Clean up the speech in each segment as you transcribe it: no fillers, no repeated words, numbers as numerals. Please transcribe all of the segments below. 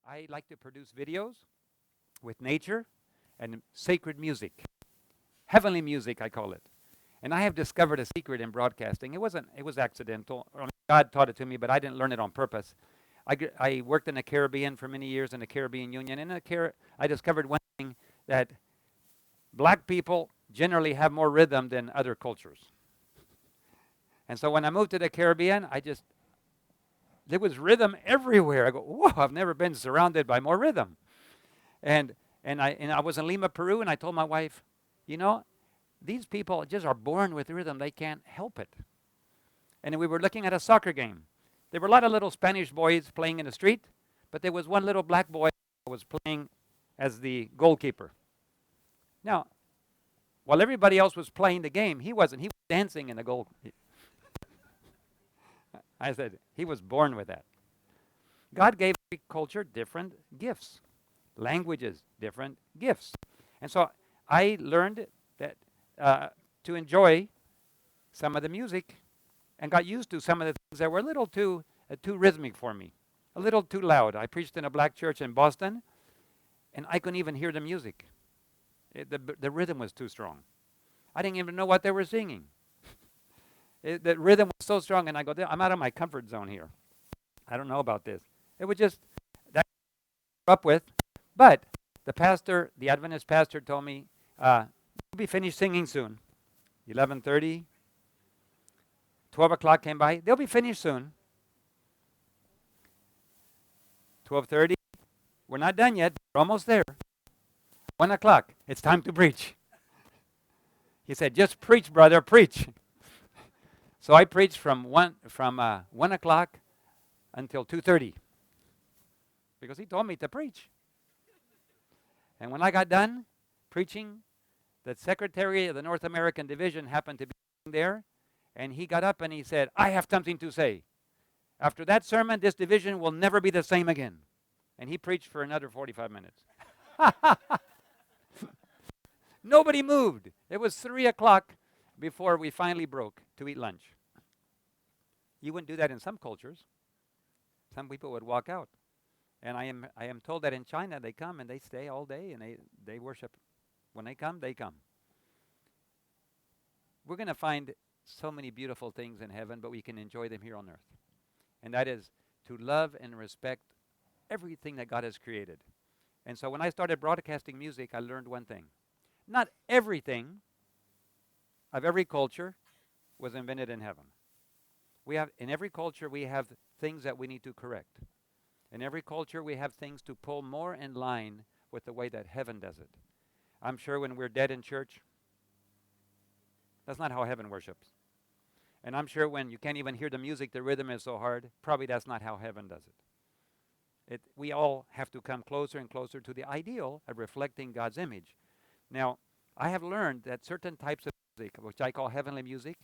I like to produce videos with nature and sacred music. Heavenly music, I call it. And I have discovered a secret in broadcasting. It was accidental. I mean, God taught it to me, but I didn't learn it on purpose. I worked in the Caribbean for many years in the Caribbean Union. I discovered one thing, that black people generally have more rhythm than other cultures. And so when I moved to the Caribbean, there was rhythm everywhere. I go, whoa, I've never been surrounded by more rhythm. And I was in Lima, Peru, and I told my wife, these people just are born with rhythm. They can't help it. And we were looking at a soccer game. There were a lot of little Spanish boys playing in the street, but there was one little black boy who was playing as the goalkeeper. Now, while everybody else was playing the game, he wasn't. He was dancing in the goal. I said, he was born with that. God gave every culture different gifts, languages, different gifts. And so I learned that to enjoy some of the music and got used to some of the things that were a little too rhythmic for me, a little too loud. I preached in a black church in Boston, and I couldn't even hear the music. The rhythm was too strong. I didn't even know what they were singing. The rhythm was so strong, and I go, I'm out of my comfort zone here. I don't know about this. It was just that I grew up with. But the Adventist pastor told me, you'll be finished singing soon. 11:30, 12 o'clock came by. They'll be finished soon. 12:30, we're not done yet. We're almost there. 1 o'clock, it's time to preach. He said, just preach, brother, preach. So I preached from 1 o'clock until 2:30 because he told me to preach. And when I got done preaching, the secretary of the North American division happened to be there, and he got up and he said, I have something to say. After that sermon, this division will never be the same again. And he preached for another 45 minutes. Nobody moved. It was 3 o'clock before we finally broke to eat lunch. You wouldn't do that in some cultures. Some people would walk out. And I am told that in China they come and they stay all day and they worship. When they come, they come. We're going to find so many beautiful things in heaven, but we can enjoy them here on earth. And that is to love and respect everything that God has created. And so when I started broadcasting music, I learned one thing. Not everything of every culture was invented in heaven. In every culture, we have things that we need to correct. In every culture, we have things to pull more in line with the way that heaven does it. I'm sure when we're dead in church, that's not how heaven worships. And I'm sure when you can't even hear the music, the rhythm is so hard, probably that's not how heaven does it. We all have to come closer and closer to the ideal of reflecting God's image. Now, I have learned that certain types of music, which I call heavenly music,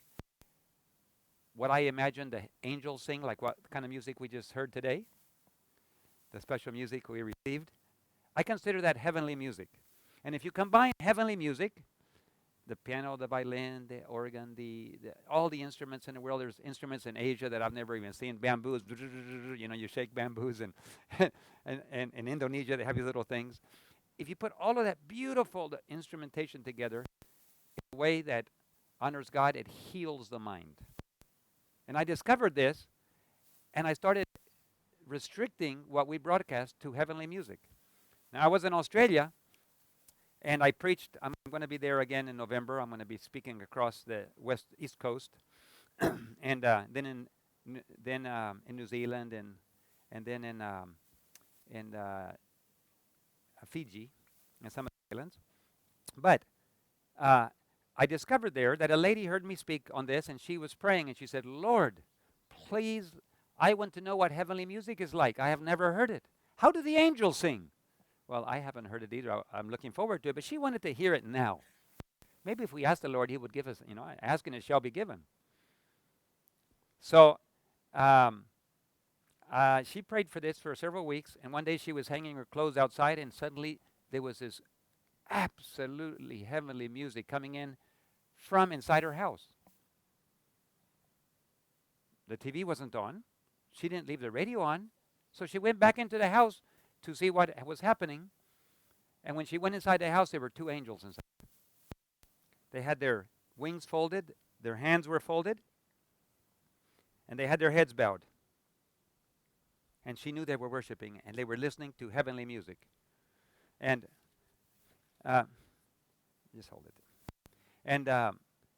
what I imagine the angels sing, like what kind of music we just heard today, the special music we received, I consider that heavenly music. And if you combine heavenly music, the piano, the violin, the organ, all the instruments in the world, there's instruments in Asia that I've never even seen, bamboos, you shake bamboos, and in Indonesia they have these little things. If you put all of that beautiful instrumentation together in a way that honors God, it heals the mind. And I discovered this, and I started restricting what we broadcast to heavenly music. Now, I was in Australia, and I preached. I'm going to be there again in November. I'm going to be speaking across the east coast, and then in New Zealand, and then in Fiji and some of the islands. But I discovered there that a lady heard me speak on this, and she was praying, and she said, Lord, please, I want to know what heavenly music is like. I have never heard it. How do the angels sing? Well, I haven't heard it either. I'm looking forward to it, but she wanted to hear it now. Maybe if we ask the Lord, he would give us, asking it shall be given. So she prayed for this for several weeks, and one day she was hanging her clothes outside, and suddenly there was this absolutely heavenly music coming in from inside her house. The TV wasn't on. She didn't leave the radio on. So she went back into the house to see what was happening. And when she went inside the house, there were 2 angels inside. They had their wings folded, their hands were folded, and they had their heads bowed. And she knew they were worshiping, and they were listening to heavenly music. And just hold it. And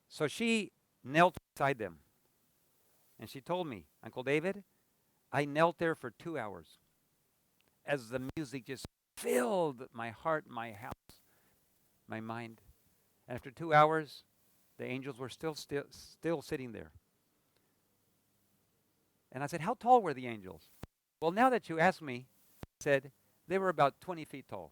so she knelt beside them. And she told me, Uncle David, I knelt there for 2 hours as the music just filled my heart, my house, my mind. And after 2 hours, the angels were still sitting there. And I said, how tall were the angels? Well, now that you ask me, I said, they were about 20 feet tall.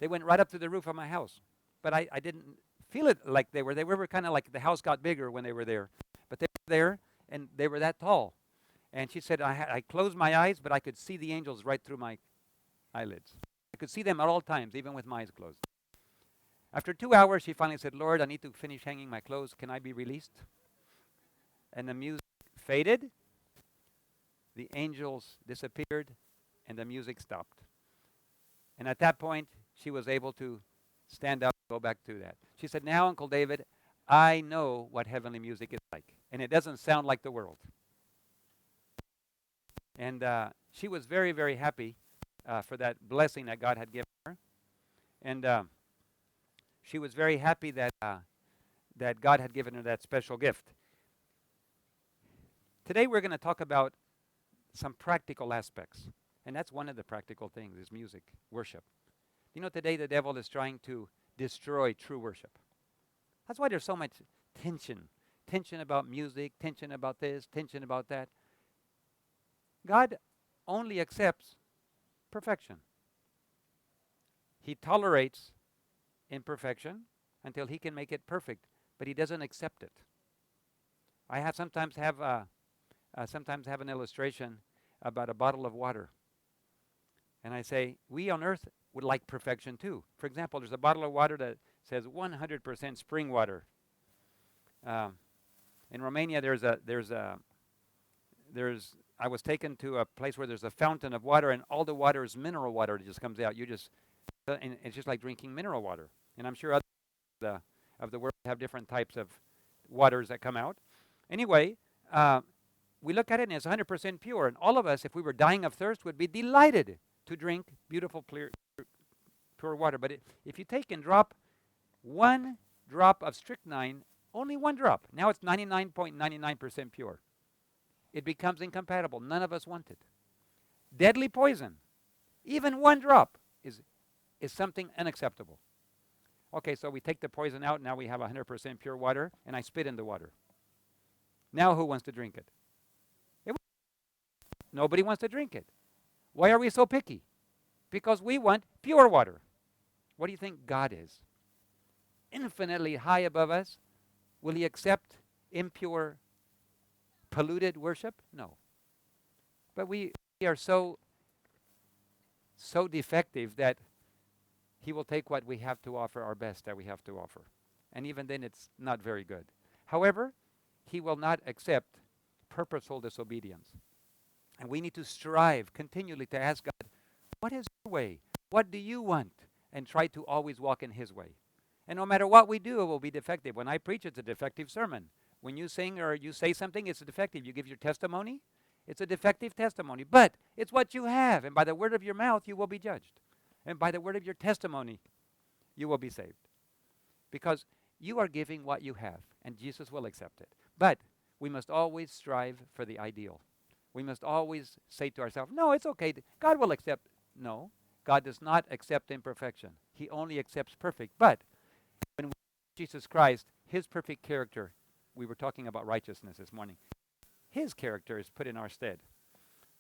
They went right up to the roof of my house. But I didn't feel it like they were. They were kind of like the house got bigger when they were there. But they were there, and they were that tall. And she said, I closed my eyes, but I could see the angels right through my eyelids. I could see them at all times, even with my eyes closed. After 2 hours, she finally said, Lord, I need to finish hanging my clothes. Can I be released? And the music faded. The angels disappeared, and the music stopped. And at that point, she was able to stand up and go back to that. She said, now, Uncle David, I know what heavenly music is like, and it doesn't sound like the world. And she was very, very happy for that blessing that God had given her. And she was very happy that that God had given her that special gift. Today we're going to talk about some practical aspects. And that's one of the practical things is music, worship. You know, today the devil is trying to destroy true worship. That's why there's so much tension. Tension about music, tension about this, tension about that. God only accepts perfection. He tolerates imperfection until he can make it perfect, but he doesn't accept it. I sometimes have an illustration about a bottle of water. And I say, we on earth would like perfection too. For example, there's a bottle of water that says 100% spring water. In Romania, I was taken to a place where there's a fountain of water, and all the water is mineral water that just comes out. And it's just like drinking mineral water. And I'm sure others of the world have different types of waters that come out. Anyway, we look at it and it's 100% pure. And all of us, if we were dying of thirst, would be delighted to drink beautiful, clear, pure water. But if you take and drop 1 drop of strychnine, only 1 drop, now it's 99.99% pure. It becomes incompatible. None of us want it. Deadly poison. Even 1 drop is something unacceptable. Okay, so we take the poison out. Now we have 100% pure water, and I spit in the water. Now who wants to drink it? Nobody wants to drink it. Why are we so picky? Because we want pure water. What do you think God is? Infinitely high above us. Will he accept impure, polluted worship? No. But we are so defective that he will take what we have to offer, our best that we have to offer. And even then it's not very good. However, he will not accept purposeful disobedience. And we need to strive continually to ask God, what is your way? What do you want? And try to always walk in his way. And no matter what we do, it will be defective. When I preach, it's a defective sermon. When you sing or you say something, it's a defective. You give your testimony, it's a defective testimony. But it's what you have. And by the word of your mouth, you will be judged. And by the word of your testimony, you will be saved. Because you are giving what you have, and Jesus will accept it. But we must always strive for the ideal. We must always say to ourselves, no, it's okay. God will accept. No, God does not accept imperfection. He only accepts perfect. But when we Jesus Christ, his perfect character, we were talking about righteousness this morning, his character is put in our stead.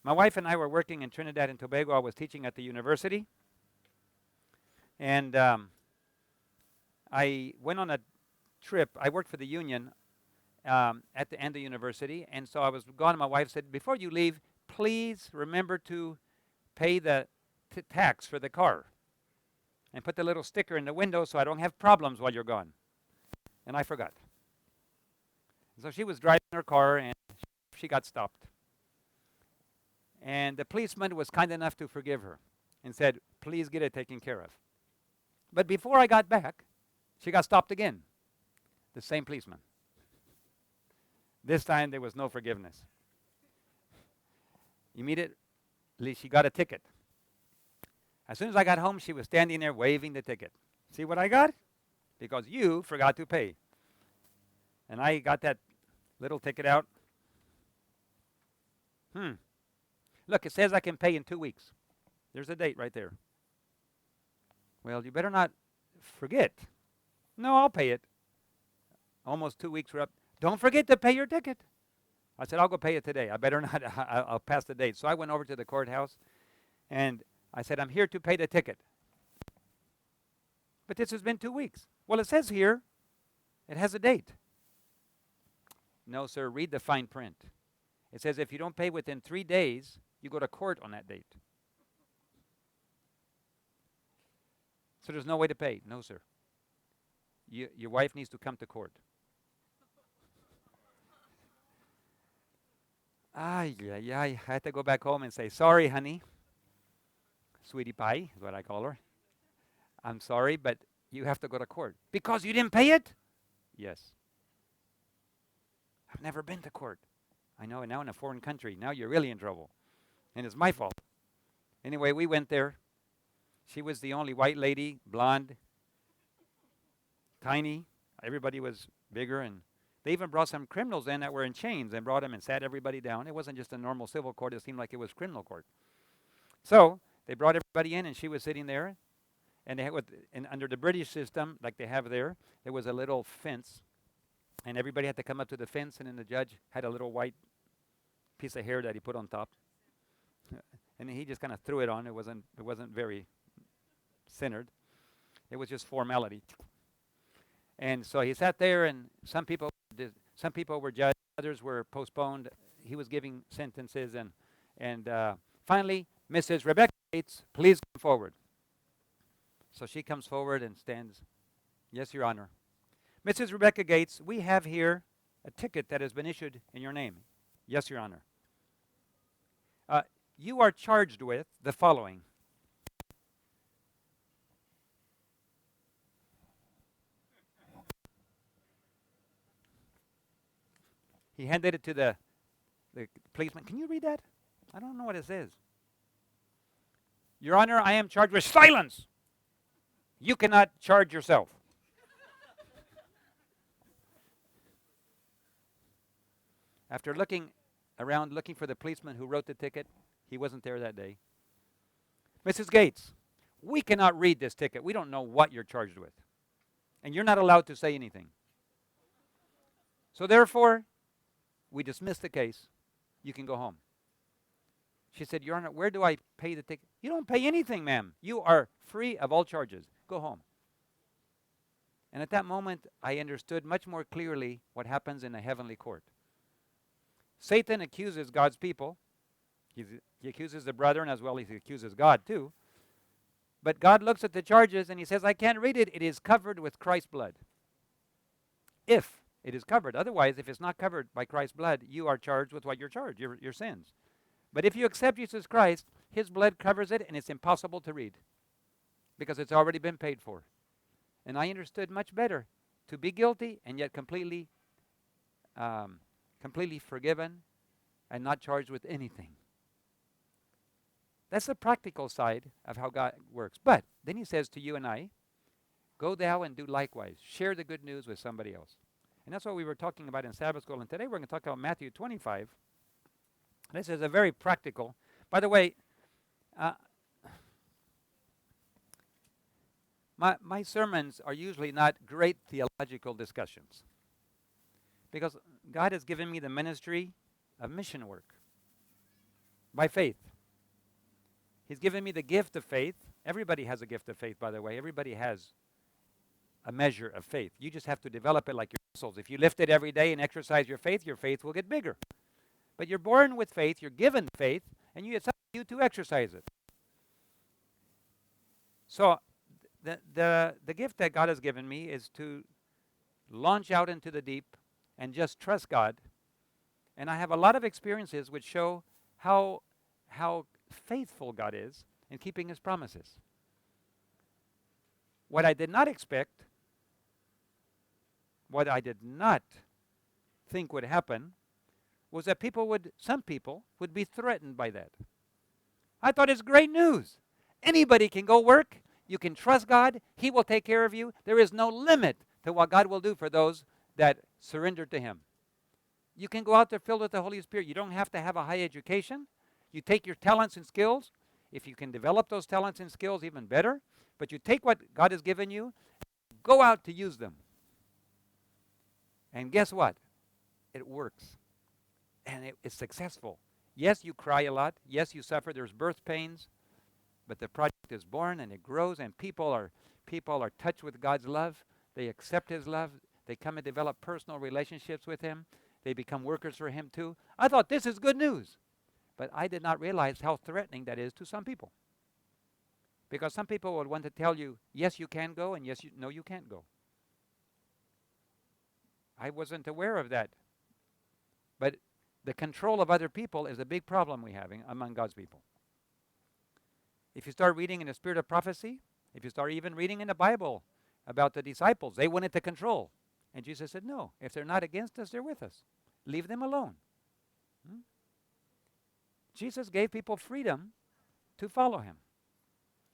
My wife and I were working in Trinidad and Tobago. I was teaching at the university. And I went on a trip. I worked for the union at the end of the university. And so I was gone, and my wife said, before you leave, please remember to pay the tax for the car. And put the little sticker in the window so I don't have problems while you're gone. And I forgot. So she was driving her car, and she got stopped. And the policeman was kind enough to forgive her. and said, please get it taken care of. But before I got back, she got stopped again. The same policeman. This time there was no forgiveness. Immediately she got a ticket. As soon as I got home, she was standing there waving the ticket. See what I got? Because you forgot to pay. And I got that little ticket out. Look, it says I can pay in 2 weeks. There's a date right there. Well, you better not forget. No, I'll pay it. Almost 2 weeks were up. Don't forget to pay your ticket. I said, I'll go pay it today. I better not. I'll pass the date. So I went over to the courthouse, and I said, I'm here to pay the ticket. But this has been 2 weeks. Well, it says here, it has a date. No, sir, read the fine print. It says if you don't pay within 3 days, you go to court on that date. So there's no way to pay. No, sir. Your wife needs to come to court. I had to go back home and say, sorry, honey. Sweetie pie is what I call her. I'm sorry, but you have to go to court. Because you didn't pay it? Yes. I've never been to court. I know, and now in a foreign country. Now you're really in trouble. And it's my fault. Anyway, we went there. She was the only white lady, blonde, tiny. Everybody was bigger, and they even brought some criminals in that were in chains and brought them and sat everybody down. It wasn't just a normal civil court. It seemed like it was criminal court. So they brought everybody in, and she was sitting there. And they had and under the British system, like they have there was a little fence. And everybody had to come up to the fence, and then the judge had a little white piece of hair that he put on top. And he just kind of threw it on. It wasn't very centered. It was just formality. And so he sat there, and some people were judged, others were postponed. He was giving sentences, and finally, Mrs. Rebecca Gates, please come forward. So she comes forward and stands. Yes, Your Honor. Mrs. Rebecca Gates, we have here a ticket that has been issued in your name. Yes, Your Honor. You are charged with the following. He handed it to the policeman. Can you read that? I don't know what it says. Your Honor, I am charged with silence. You cannot charge yourself. After looking around, looking for the policeman who wrote the ticket, he wasn't there that day. Mrs. Gates, we cannot read this ticket. We don't know what you're charged with. And you're not allowed to say anything. So therefore, we dismiss the case. You can go home. She said, Your Honor, where do I pay the ticket? You don't pay anything, ma'am. You are free of all charges. Go home. And at that moment, I understood much more clearly what happens in a heavenly court. Satan accuses God's people. He accuses the brethren as well as he accuses God too. But God looks at the charges and he says, I can't read it. It is covered with Christ's blood. If it is covered. Otherwise, if it's not covered by Christ's blood, you are charged with what you're charged, your sins. But if you accept Jesus Christ, his blood covers it, and it's impossible to read because it's already been paid for. And I understood much better to be guilty and yet completely forgiven and not charged with anything. That's the practical side of how God works. But then he says to you and I, go thou and do likewise. Share the good news with somebody else. And that's what we were talking about in Sabbath school. And today we're going to talk about Matthew 25. This is a very practical. By the way, my sermons are usually not great theological discussions because God has given me the ministry of mission work by faith. He's given me the gift of faith. Everybody has a gift of faith, by the way. Everybody has a measure of faith. You just have to develop it like your muscles. If you lift it every day and exercise your faith will get bigger. But you're born with faith, you're given faith, and it's up to you to exercise it. So the gift that God has given me is to launch out into the deep and just trust God. And I have a lot of experiences which show how faithful God is and keeping his promises. What I did not expect, what I did not think would happen, was that some people would be threatened by that. I thought it's great news. Anybody can go work. You can trust God. He will take care of you. There is no limit to what God will do for those that surrender to him. You can go out there filled with the Holy Spirit. You don't have to have a high education. You take your talents and skills. If you can develop those talents and skills, even better. But you take what God has given you, go out to use them. And guess what? It works. And it's successful. Yes, you cry a lot. Yes, you suffer. There's birth pains. But the project is born and it grows, and people are touched with God's love. They accept his love. They come and develop personal relationships with him. They become workers for him too. I thought this is good news. But I did not realize how threatening that is to some people. Because some people would want to tell you, yes, you can go, and no, you can't go. I wasn't aware of that. But the control of other people is a big problem we're having among God's people. If you start reading in the spirit of prophecy, if you start even reading in the Bible about the disciples, they wanted to control. And Jesus said, no, if they're not against us, they're with us. Leave them alone. Jesus gave people freedom to follow him.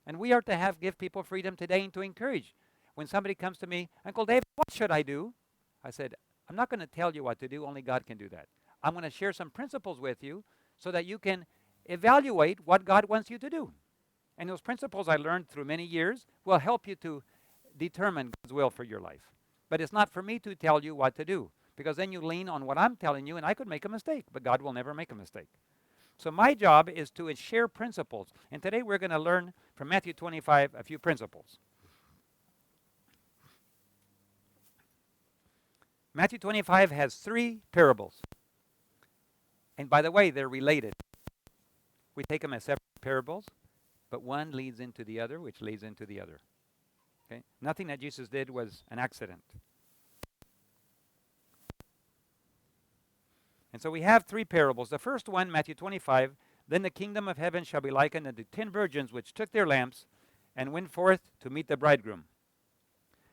And we are to give people freedom today and to encourage. When somebody comes to me, Uncle David, what should I do? I said, I'm not going to tell you what to do. Only God can do that. I'm going to share some principles with you so that you can evaluate what God wants you to do. And those principles I learned through many years will help you to determine God's will for your life. But it's not for me to tell you what to do, because then you lean on what I'm telling you, and I could make a mistake, but God will never make a mistake. So my job is to share principles. And today we're going to learn from Matthew 25 a few principles. Matthew 25 has 3 parables. And by the way, they're related. We take them as separate parables, but one leads into the other, which leads into the other. Okay? Nothing that Jesus did was an accident. And so we have 3 parables. The first one, Matthew 25, then the kingdom of heaven shall be likened unto 10 virgins which took their lamps and went forth to meet the bridegroom.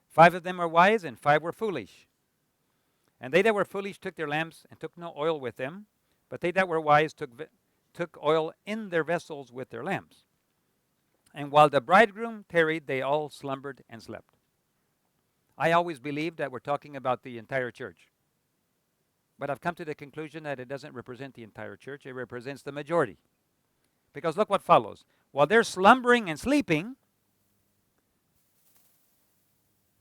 5 of them were wise and 5 were foolish. And they that were foolish took their lamps and took no oil with them, but they that were wise took oil in their vessels with their lamps. And while the bridegroom tarried, they all slumbered and slept. I always believed that we're talking about the entire church. But I've come to the conclusion that it doesn't represent the entire church. It represents the majority. Because look what follows. While they're slumbering and sleeping,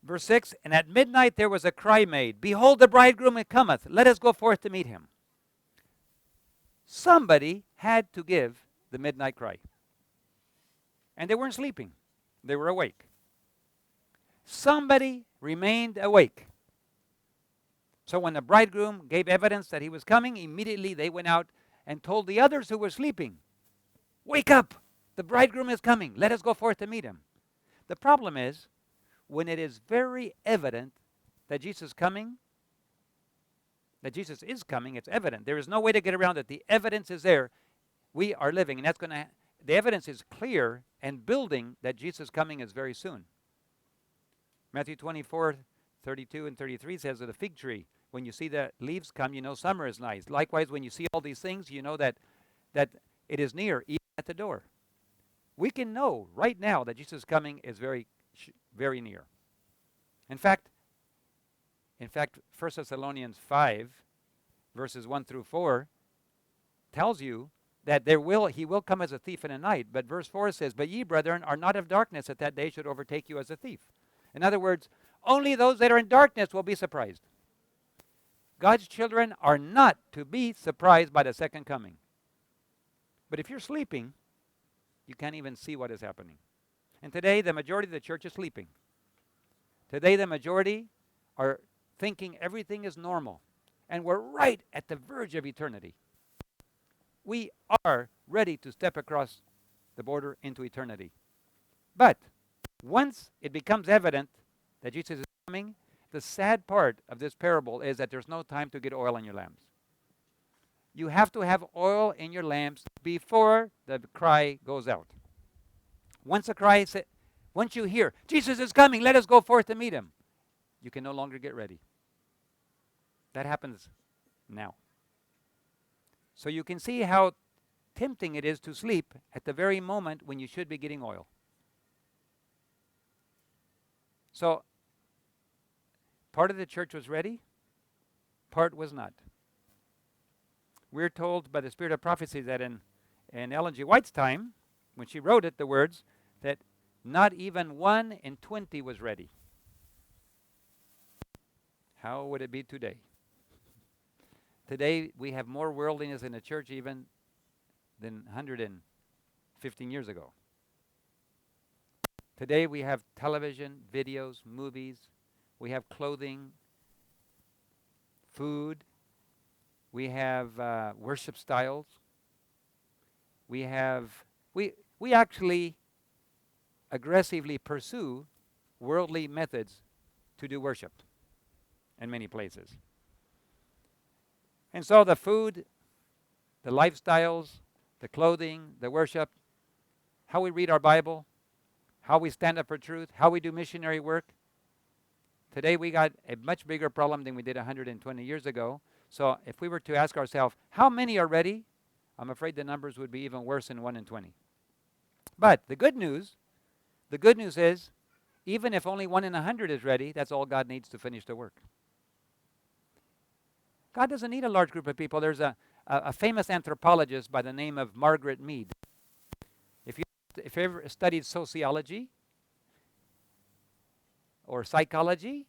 verse 6, and at midnight there was a cry made, behold, the bridegroom cometh, let us go forth to meet him. Somebody had to give the midnight cry. And they weren't sleeping. They were awake. Somebody remained awake. So when the bridegroom gave evidence that he was coming, immediately they went out and told the others who were sleeping, wake up, the bridegroom is coming, let us go forth to meet him. The problem is, when it is very evident that Jesus is coming, it's evident. There is no way to get around it. The evidence is there. We are living, and the evidence is clear and building that Jesus' coming is very soon. Matthew 24, 32 and 33 says of the fig tree, when you see the leaves come, you know summer is nice. Likewise, when you see all these things, you know that it is near, even at the door. We can know right now that Jesus' coming is very, very near. In fact, 1 Thessalonians 5, verses 1 through 4, tells you that he will come as a thief in the night. But verse 4 says, but ye, brethren, are not of darkness, that that day should overtake you as a thief. In other words, only those that are in darkness will be surprised. God's children are not to be surprised by the second coming. But if you're sleeping, you can't even see what is happening. And today, the majority of the church is sleeping. Today, the majority are thinking everything is normal. And we're right at the verge of eternity. We are ready to step across the border into eternity. But once it becomes evident that Jesus is coming, the sad part of this parable is that there's no time to get oil in your lamps. You have to have oil in your lamps before the cry goes out. Once you hear, Jesus is coming, let us go forth to meet him, you can no longer get ready. That happens now. So you can see how tempting it is to sleep at the very moment when you should be getting oil. So, part of the church was ready, part was not. We're told by the Spirit of prophecy that in Ellen G. White's time, when she wrote it, the words, that not even 1 in 20 was ready. How would it be today? Today, we have more worldliness in the church even than 115 years ago. Today, we have television, videos, movies. We have clothing, food. We have worship styles. We actually aggressively pursue worldly methods to do worship in many places. And so the food, the lifestyles, the clothing, the worship, how we read our Bible, how we stand up for truth, how we do missionary work. Today we got a much bigger problem than we did 120 years ago. So if we were to ask ourselves, how many are ready? I'm afraid the numbers would be even worse than 1 in 20. But the good news is, even if only 1 in 100 is ready, that's all God needs to finish the work. God doesn't need a large group of people. There's a famous anthropologist by the name of Margaret Mead. If you ever studied sociology or psychology,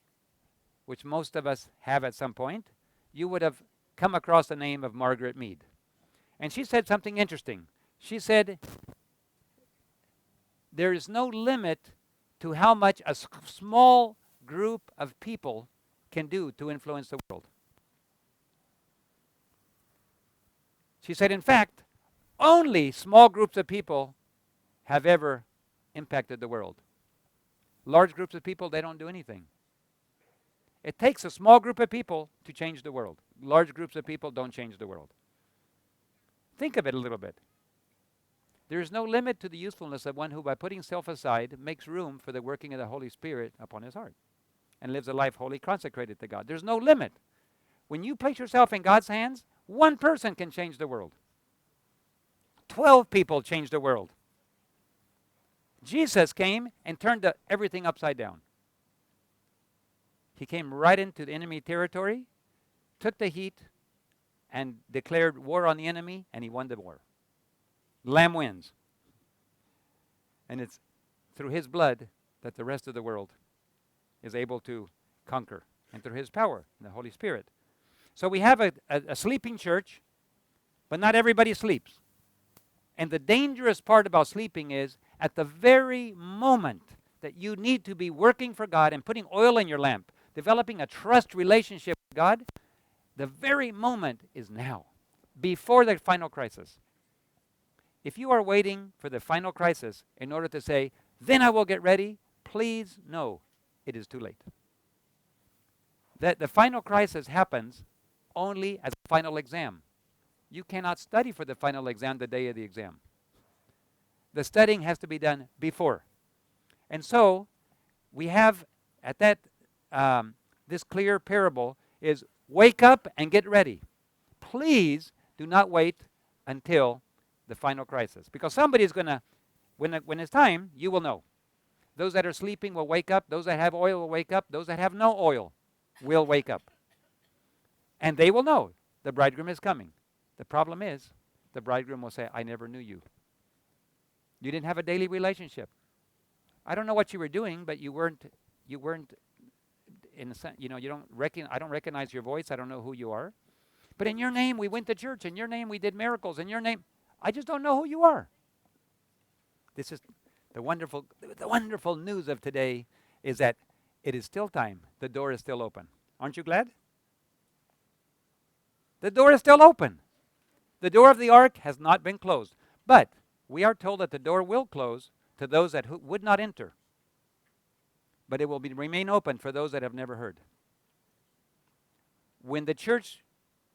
which most of us have at some point, you would have come across the name of Margaret Mead. And she said something interesting. She said, there is no limit to how much a small group of people can do to influence the world. She said, in fact, only small groups of people have ever impacted the world. Large groups of people, they don't do anything. It takes a small group of people to change the world. Large groups of people don't change the world. Think of it a little bit. There is no limit to the usefulness of one who, by putting self aside, makes room for the working of the Holy Spirit upon his heart and lives a life wholly consecrated to God. There's no limit. When you place yourself in God's hands, one person can change the world. 12 people changed the world. Jesus came and turned everything upside down. He came right into the enemy territory, took the heat, and declared war on the enemy, and he won the war. Lamb wins. And it's through his blood that the rest of the world is able to conquer, and through his power and the Holy Spirit. So we have a sleeping church, but not everybody sleeps. And the dangerous part about sleeping is, at the very moment that you need to be working for God and putting oil in your lamp, developing a trust relationship with God, the very moment is now, before the final crisis. If you are waiting for the final crisis in order to say, then I will get ready, please know it is too late. That the final crisis happens only as a final exam. You cannot study for the final exam the day of the exam. The studying has to be done before. And so, we have at that, this clear parable is, wake up and get ready. Please do not wait until the final crisis. Because somebody's going to, when it's time, you will know. Those that are sleeping will wake up. Those that have oil will wake up. Those that have no oil will wake up. And they will know the bridegroom is coming. The problem is, the bridegroom will say, I never knew you. You didn't have a daily relationship. I don't know what you were doing, but you weren't in a sense, I don't recognize your voice. I don't know who you are. But in your name, we went to church. In your name, we did miracles. In your name, I just don't know who you are. This is the wonderful news of today, is that it is still time. The door is still open. Aren't you glad? The door is still open. The door of the ark has not been closed. But we are told that the door will close to those that would not enter. But it will remain open for those that have never heard. When the church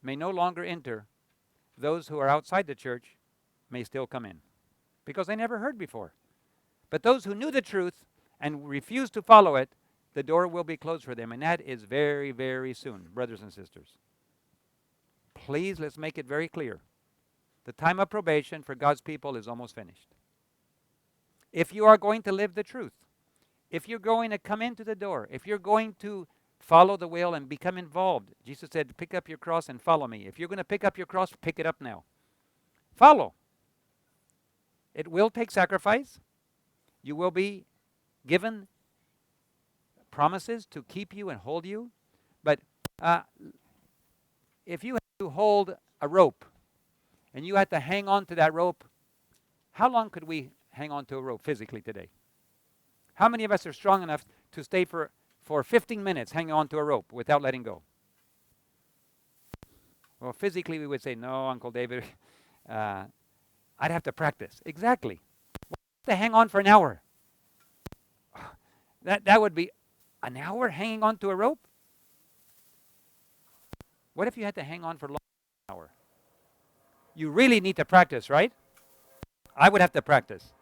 may no longer enter, those who are outside the church may still come in, because they never heard before. But those who knew the truth and refused to follow it, the door will be closed for them. And that is very, very soon, brothers and sisters. Please, let's make it very clear. The time of probation for God's people is almost finished. If you are going to live the truth, if you're going to come into the door, if you're going to follow the will and become involved, Jesus said, pick up your cross and follow me. If you're going to pick up your cross, pick it up now. Follow. It will take sacrifice. You will be given promises to keep you and hold you. But if you have to hold a rope and you have to hang on to that rope, how long could we hang on to a rope physically today? How many of us are strong enough to stay for 15 minutes hanging on to a rope without letting go? Well, physically we would say, no, Uncle David, I'd have to practice. Exactly. To hang on for an hour. That would be an hour hanging on to a rope? What if you had to hang on for long than an hour? You really need to practice, right? I would have to practice.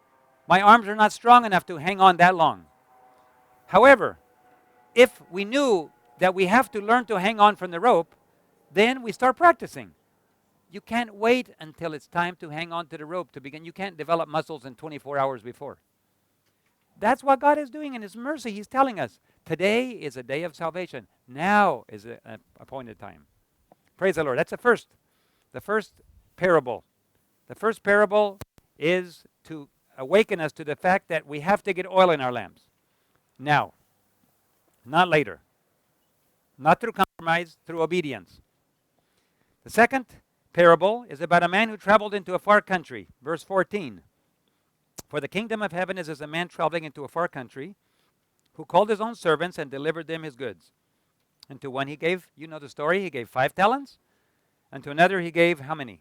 My arms are not strong enough to hang on that long. However, if we knew that we have to learn to hang on from the rope, then we start practicing. You can't wait until it's time to hang on to the rope to begin. You can't develop muscles in 24 hours before. That's what God is doing in His mercy. He's telling us, today is a day of salvation. Now is an appointed time. Praise the Lord. That's the first parable. The first parable is to awaken us to the fact that we have to get oil in our lamps. Now, not later. Not through compromise, through obedience. The second parable is about a man who traveled into a far country. Verse 14. For the kingdom of heaven is as a man traveling into a far country, who called his own servants and delivered them his goods. And to one he gave, you know the story, he gave 5 talents. And to another he gave how many?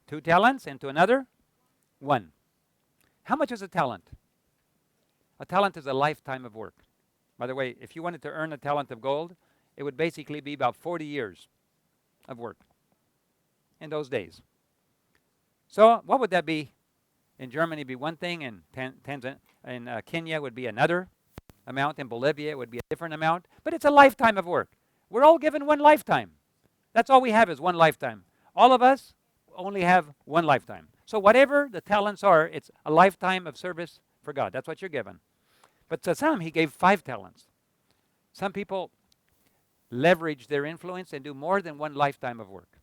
2 talents. And to another, 1. How much is a talent? A talent is a lifetime of work. By the way, if you wanted to earn a talent of gold, it would basically be about 40 years of work in those days. So what would that be? In Germany it would be one thing, in Kenya would be another amount, in Bolivia it would be a different amount, but it's a lifetime of work. We're all given one lifetime. That's all we have is one lifetime. All of us only have one lifetime. So whatever the talents are, it's a lifetime of service for God. That's what you're given. But to some, he gave 5 talents. Some people leverage their influence and do more than one lifetime of work.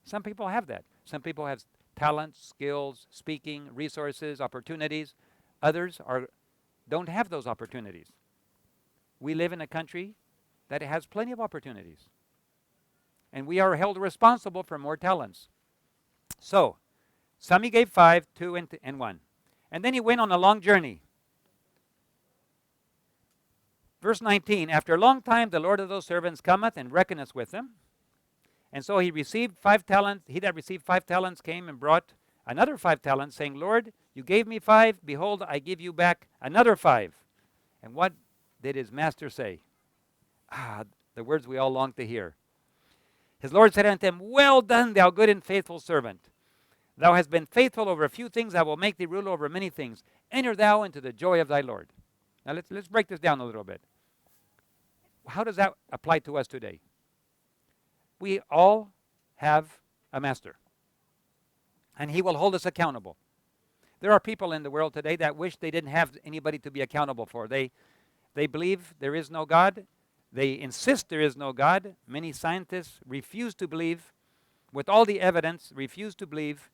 Some people have that. Some people have talents, skills, speaking, resources, opportunities. Others don't have those opportunities. We live in a country that has plenty of opportunities. And we are held responsible for more talents. So, some he gave 5, 2, and 1. And then he went on a long journey. Verse 19, after a long time the Lord of those servants cometh and reckoneth with them. And so he received 5 talents. He that received 5 talents came and brought another 5 talents, saying, Lord, you gave me 5. Behold, I give you back another 5. And what did his master say? The words we all long to hear. His Lord said unto him, well done, thou good and faithful servant. Thou hast been faithful over a few things. I will make thee ruler over many things. Enter thou into the joy of thy Lord. Now let's break this down a little bit. How does that apply to us today? We all have a master, and he will hold us accountable. There are people in the world today that wish they didn't have anybody to be accountable for. They believe there is no God. They insist there is no God. Many scientists refuse to believe, with all the evidence, refuse to believe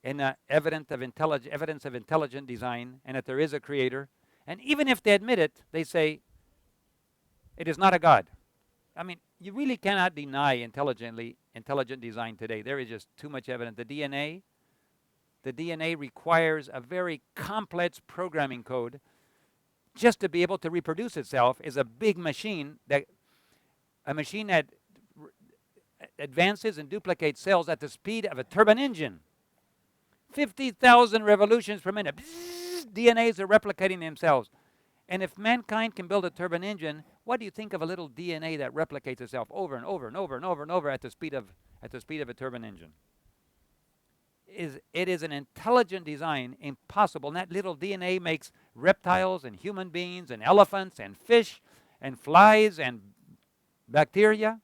in evidence of intelligent design and that there is a creator. And even if they admit it, they say it is not a God. I mean, you really cannot deny intelligent design today. There is just too much evidence. The DNA requires a very complex programming code just to be able to reproduce itself. Is a big machine that advances and duplicates cells at the speed of a turbine engine. 50,000 revolutions per minute. Bzzz, DNAs are replicating themselves. And if mankind can build a turbine engine, what do you think of a little DNA that replicates itself over and over and over and over and over at the speed of a turbine engine? it is an intelligent design, impossible. And that little DNA makes reptiles and human beings and elephants and fish and flies and bacteria.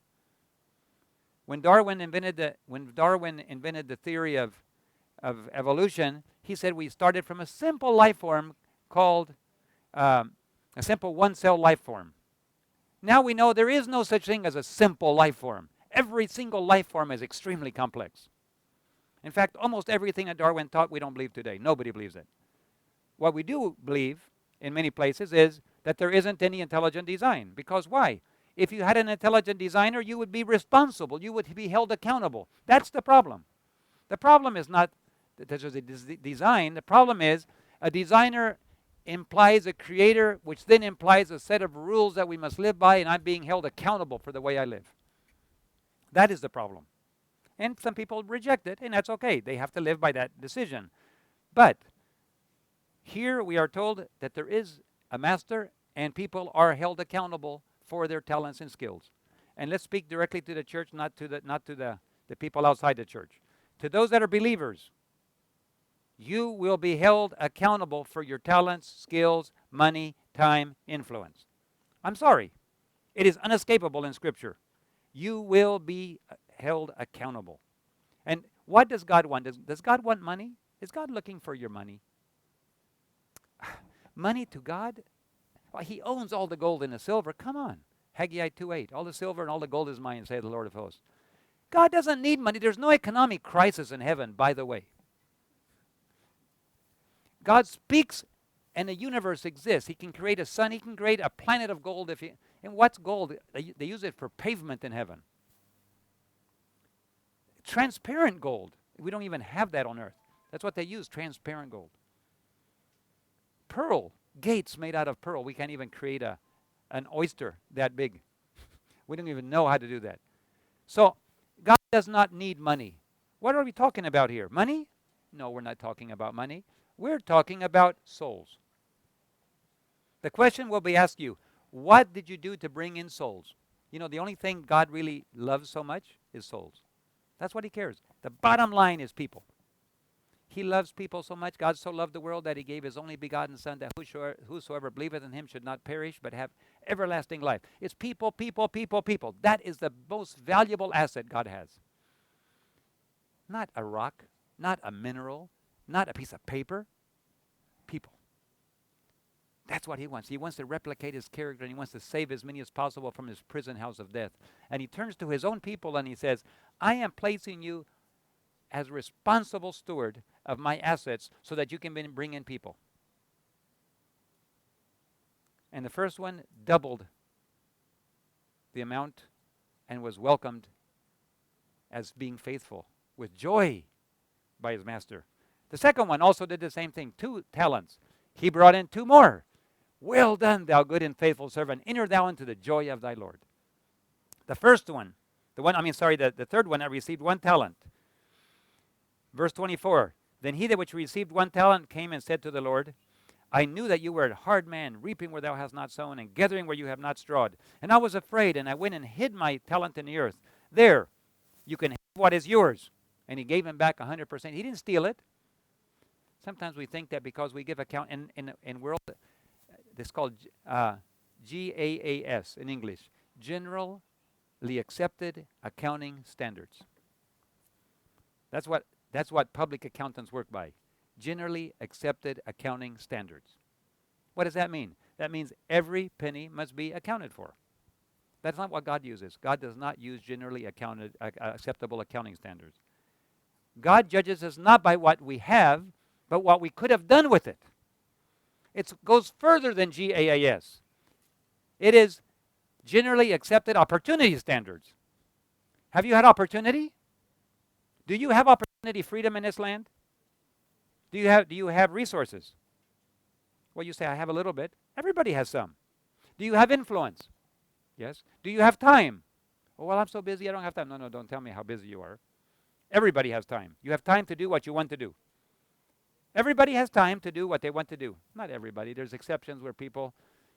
When Darwin invented the theory of evolution, he said we started from a simple life form called a simple one-cell life form. Now we know there is no such thing as a simple life form. Every single life form is extremely complex. In fact, almost everything that Darwin taught we don't believe today. Nobody believes it. What we do believe in many places is that there isn't any intelligent design. Because why? If you had an intelligent designer, you would be responsible. You would be held accountable. That's the problem. The problem is not that there's a design. The problem is a designer implies a creator, which then implies a set of rules that we must live by, and I'm being held accountable for the way I live. That is the problem. And some people reject it, and that's okay. They have to live by that decision. But here we are told that there is a master, and people are held accountable for their talents and skills. And let's speak directly to the church, not to the people outside the church. To those that are believers, you will be held accountable for your talents, skills, money, time, influence. I'm sorry. It is unescapable in Scripture. You will be held accountable. And what does God want? Does God want money? Is God looking for your money? Money to God? Well, he owns all the gold and the silver. Come on. Haggai 2:8. All the silver and all the gold is mine, saith the Lord of hosts. God doesn't need money. There's no economic crisis in heaven, by the way. God speaks and the universe exists. He can create a sun. He can create a planet of gold. And what's gold? They use it for pavement in heaven. Transparent gold. We don't even have that on earth. That's what they use, transparent gold. Pearl. Gates made out of pearl. We can't even create an oyster that big. We don't even know how to do that. So God does not need money. What are we talking about here? Money? No, we're not talking about money. We're talking about souls. The question will be asked you, what did you do to bring in souls? You know, the only thing God really loves so much is souls. That's what he cares. The bottom line is people. He loves people so much. God so loved the world that he gave his only begotten Son, that whosoever believeth in him should not perish but have everlasting life. It's people, people, people, people. That is the most valuable asset God has. Not a rock, not a mineral, not a piece of paper. People. That's what he wants. He wants to replicate his character, and he wants to save as many as possible from his prison house of death. And he turns to his own people and he says, I am placing you as responsible steward of my assets so that you can bring in people. And the first one doubled the amount and was welcomed as being faithful with joy by his master. The second one also did the same thing, 2 talents. He brought in 2 more. Well done, thou good and faithful servant. Enter thou into the joy of thy Lord. The third one that received 1 talent. Verse 24, then he that which received 1 talent came and said to the Lord, I knew that you were a hard man, reaping where thou hast not sown, and gathering where you have not strawed. And I was afraid, and I went and hid my talent in the earth. There, you can have what is yours. And he gave him back 100%. He didn't steal it. Sometimes we think that because we give account in world, it's called GAAS in English, Generally Accepted Accounting Standards. That's what public accountants work by. Generally accepted accounting standards. What does that mean? That means every penny must be accounted for. That's not what God uses. God does not use generally acceptable accounting standards. God judges us not by what we have, but what we could have done with it. It goes further than GAAS. It is generally accepted opportunity standards. Have you had opportunity? Do you have opportunity freedom in this land? Do you have resources? Well, you say, I have a little bit. Everybody has some. Do you have influence? Yes. Do you have time? Oh, well, I'm so busy, I don't have time. No, don't tell me how busy you are. Everybody has time. You have time to do what you want to do. Everybody has time to do what they want to do. Not everybody. There's exceptions where people,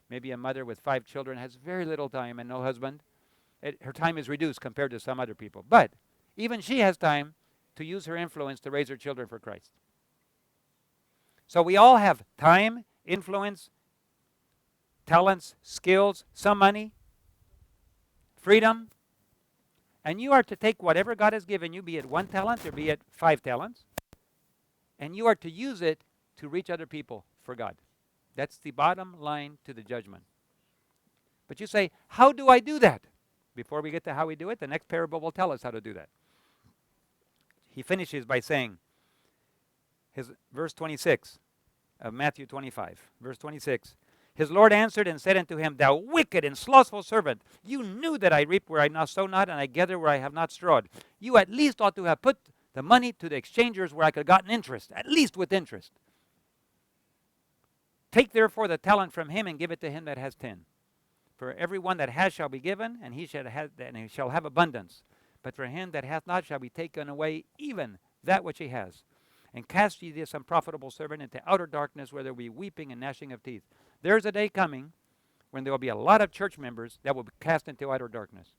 maybe a mother with 5 children has very little time and no husband. Her time is reduced compared to some other people. But even she has time to use her influence to raise her children for Christ. So we all have time, influence, talents, skills, some money, freedom. And you are to take whatever God has given you, be it 1 talent or be it 5 talents, and you are to use it to reach other people for God. That's the bottom line to the judgment. But you say, how do I do that? Before we get to how we do it, the next parable will tell us how to do that. He finishes by saying, verse 26 of Matthew 25, verse 26. His Lord answered and said unto him, Thou wicked and slothful servant, you knew that I reap where I now sow not, and I gather where I have not strawed. You at least ought to have put the money to the exchangers where I could have gotten interest, at least with interest. Take therefore the talent from him and give it to him that has 10. For every one that has shall be given, and he shall have abundance. But for him that hath not shall be taken away even that which he has. And cast ye this unprofitable servant into outer darkness, where there will be weeping and gnashing of teeth. There's a day coming when there will be a lot of church members that will be cast into outer darkness.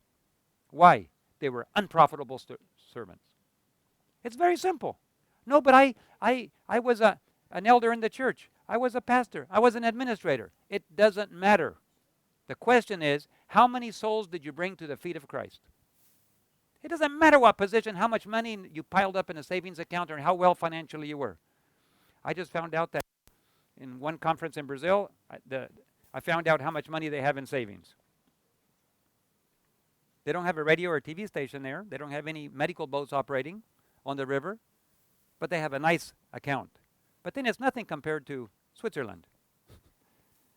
Why? They were unprofitable servants. It's very simple. No, but I was an elder in the church. I was a pastor. I was an administrator. It doesn't matter. The question is, how many souls did you bring to the feet of Christ? It doesn't matter what position, how much money you piled up in a savings account, or how well financially you were. I just found out that in one conference in Brazil, I found out how much money they have in savings. They don't have a radio or a TV station there. They don't have any medical boats operating on the river, but they have a nice account. But then it's nothing compared to Switzerland.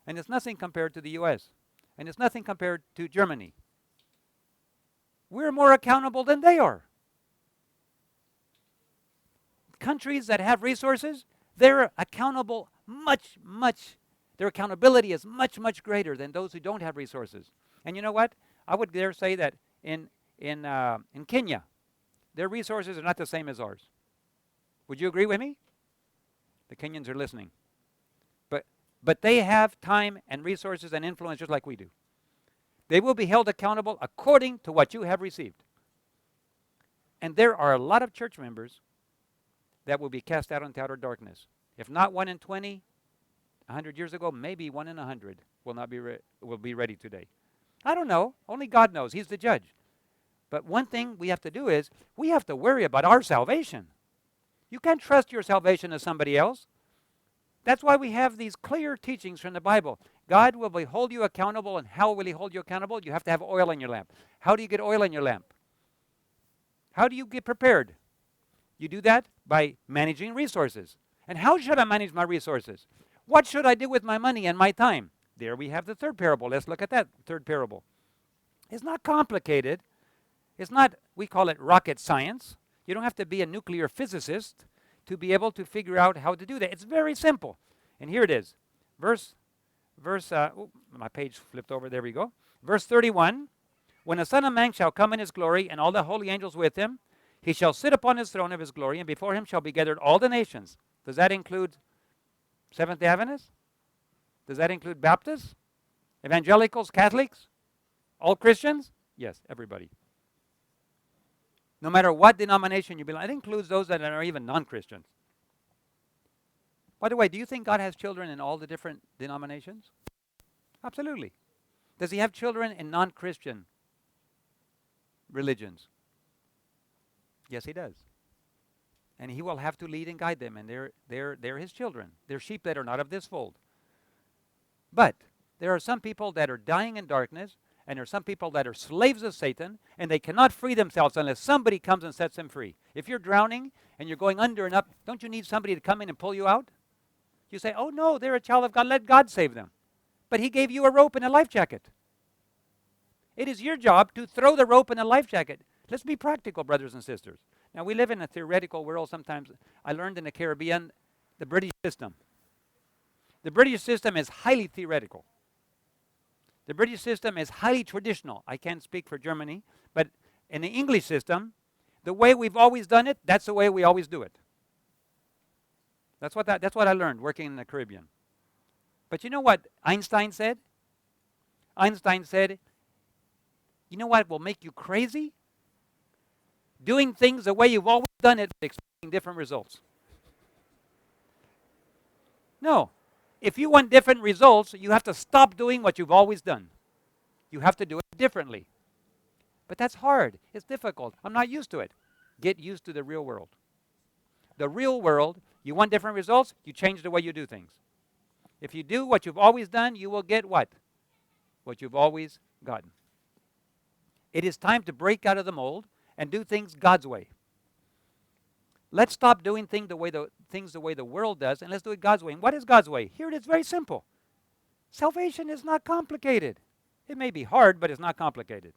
And it's nothing compared to the U.S. And it's nothing compared to Germany. We're more accountable than they are. Countries that have resources, they're accountable their accountability is much greater than those who don't have resources. And you know what? I would dare say that in Kenya, their resources are not the same as ours. Would you agree with me? The Kenyans are listening. But they have time and resources and influence just like we do. They will be held accountable according to what you have received. And there are a lot of church members that will be cast out into outer darkness. If not 1 in 20, 100 years ago, maybe 1 in 100 will be ready today. I don't know. Only God knows. He's the judge. But one thing we have to do is we have to worry about our salvation. You can't trust your salvation to somebody else. That's why we have these clear teachings from the Bible. God will hold you accountable, and how will he hold you accountable? You have to have oil in your lamp. How do you get oil in your lamp? How do you get prepared? You do that by managing resources. And how should I manage my resources? What should I do with my money and my time? There we have the third parable. Let's look at that third parable. It's not complicated. It's not, we call it rocket science. You don't have to be a nuclear physicist to be able to figure out how to do that. It's very simple. And here it is. My page flipped over. There we go. Verse 31. When the Son of Man shall come in his glory, and all the holy angels with him, he shall sit upon his throne of his glory, and before him shall be gathered all the nations. Does that include Seventh-day Adventists? Does that include Baptists? Evangelicals? Catholics? All Christians? Yes, everybody. No matter what denomination you belong, it includes those that are even non-Christians. By the way, do you think God has children in all the different denominations? Absolutely. Does he have children in non-Christian religions? Yes, he does. And he will have to lead and guide them, and they're his children. They're sheep that are not of this fold. But there are some people that are dying in darkness, and there are some people that are slaves of Satan, and they cannot free themselves unless somebody comes and sets them free. If you're drowning and you're going under and up, don't you need somebody to come in and pull you out? You say, oh no, they're a child of God, let God save them. But he gave you a rope and a life jacket. It is your job to throw the rope and a life jacket. Let's be practical, brothers and sisters. Now, we live in a theoretical world sometimes. I learned in the Caribbean the British system. The British system is highly theoretical. The British system is highly traditional. I can't speak for Germany, but in the English system, the way we've always done it, that's the way we always do it. That's what I learned working in the Caribbean. But you know what Einstein said? Einstein said, you know what will make you crazy? doing things the way you've always done it, but expecting different results. No. If you want different results, you have to stop doing what you've always done. You have to do it differently. But that's hard. It's difficult. I'm not used to it. Get used to the real world. The real world, you want different results, you change the way you do things. If you do what you've always done, you will get what? What you've always gotten. It is time to break out of the mold and do things God's way. Let's stop doing things the way the world does, and let's do it God's way. And what is God's way? Here it is, very simple. Salvation is not complicated. It may be hard, but it's not complicated.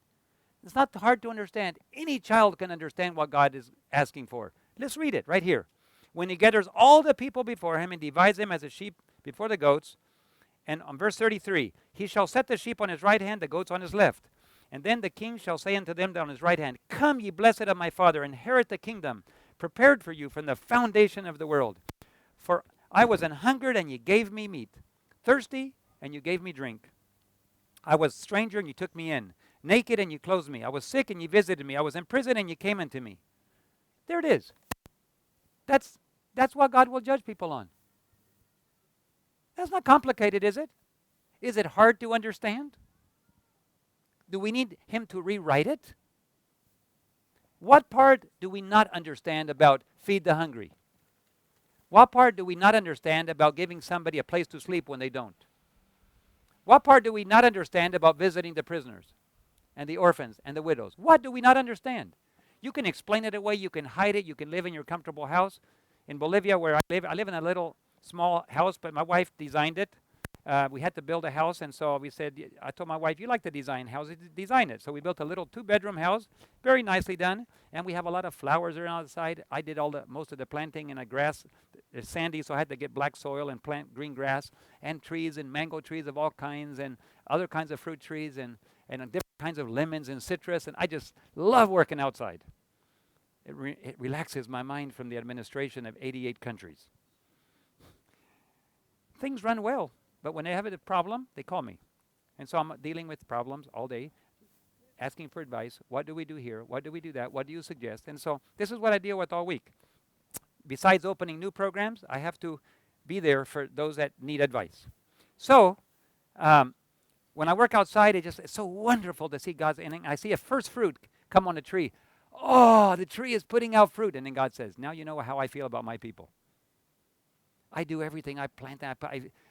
It's not hard to understand. Any child can understand what God is asking for. Let's read it right here. When he gathers all the people before him and divides them as a sheep before the goats. And on verse 33, he shall set the sheep on his right hand, the goats on his left. And then the king shall say unto them on his right hand, Come, ye blessed of my Father, inherit the kingdom prepared for you from the foundation of the world. For I was an hungered, and ye gave me meat, thirsty, and you gave me drink. I was a stranger, and you took me in, naked, and you clothed me. I was sick, and you visited me. I was in prison, and you came unto me. There it is. That's what God will judge people on. That's not complicated, is it? Is it hard to understand? Do we need him to rewrite it? What part do we not understand about feed the hungry? What part do we not understand about giving somebody a place to sleep when they don't? What part do we not understand about visiting the prisoners and the orphans and the widows? What do we not understand? You can explain it away. You can hide it. You can live in your comfortable house. In Bolivia, where I live in a little small house, but my wife designed it. We had to build a house, and so I told my wife, you like to design houses, design it. So we built a little 2-bedroom house, very nicely done, and we have a lot of flowers around the side. I did most of the planting in a grass. It's sandy, so I had to get black soil and plant green grass, and trees and mango trees of all kinds, and other kinds of fruit trees, and different kinds of lemons and citrus, and I just love working outside. It relaxes my mind from the administration of 88 countries. Things run well. But when they have a problem, they call me. And so I'm dealing with problems all day, asking for advice. What do we do here? What do we do that? What do you suggest? And so this is what I deal with all week. Besides opening new programs, I have to be there for those that need advice. So when I work outside, it's so wonderful to see God's, and I see a first fruit come on a tree. Oh, the tree is putting out fruit. And then God says, now you know how I feel about my people. I do everything. I plant that.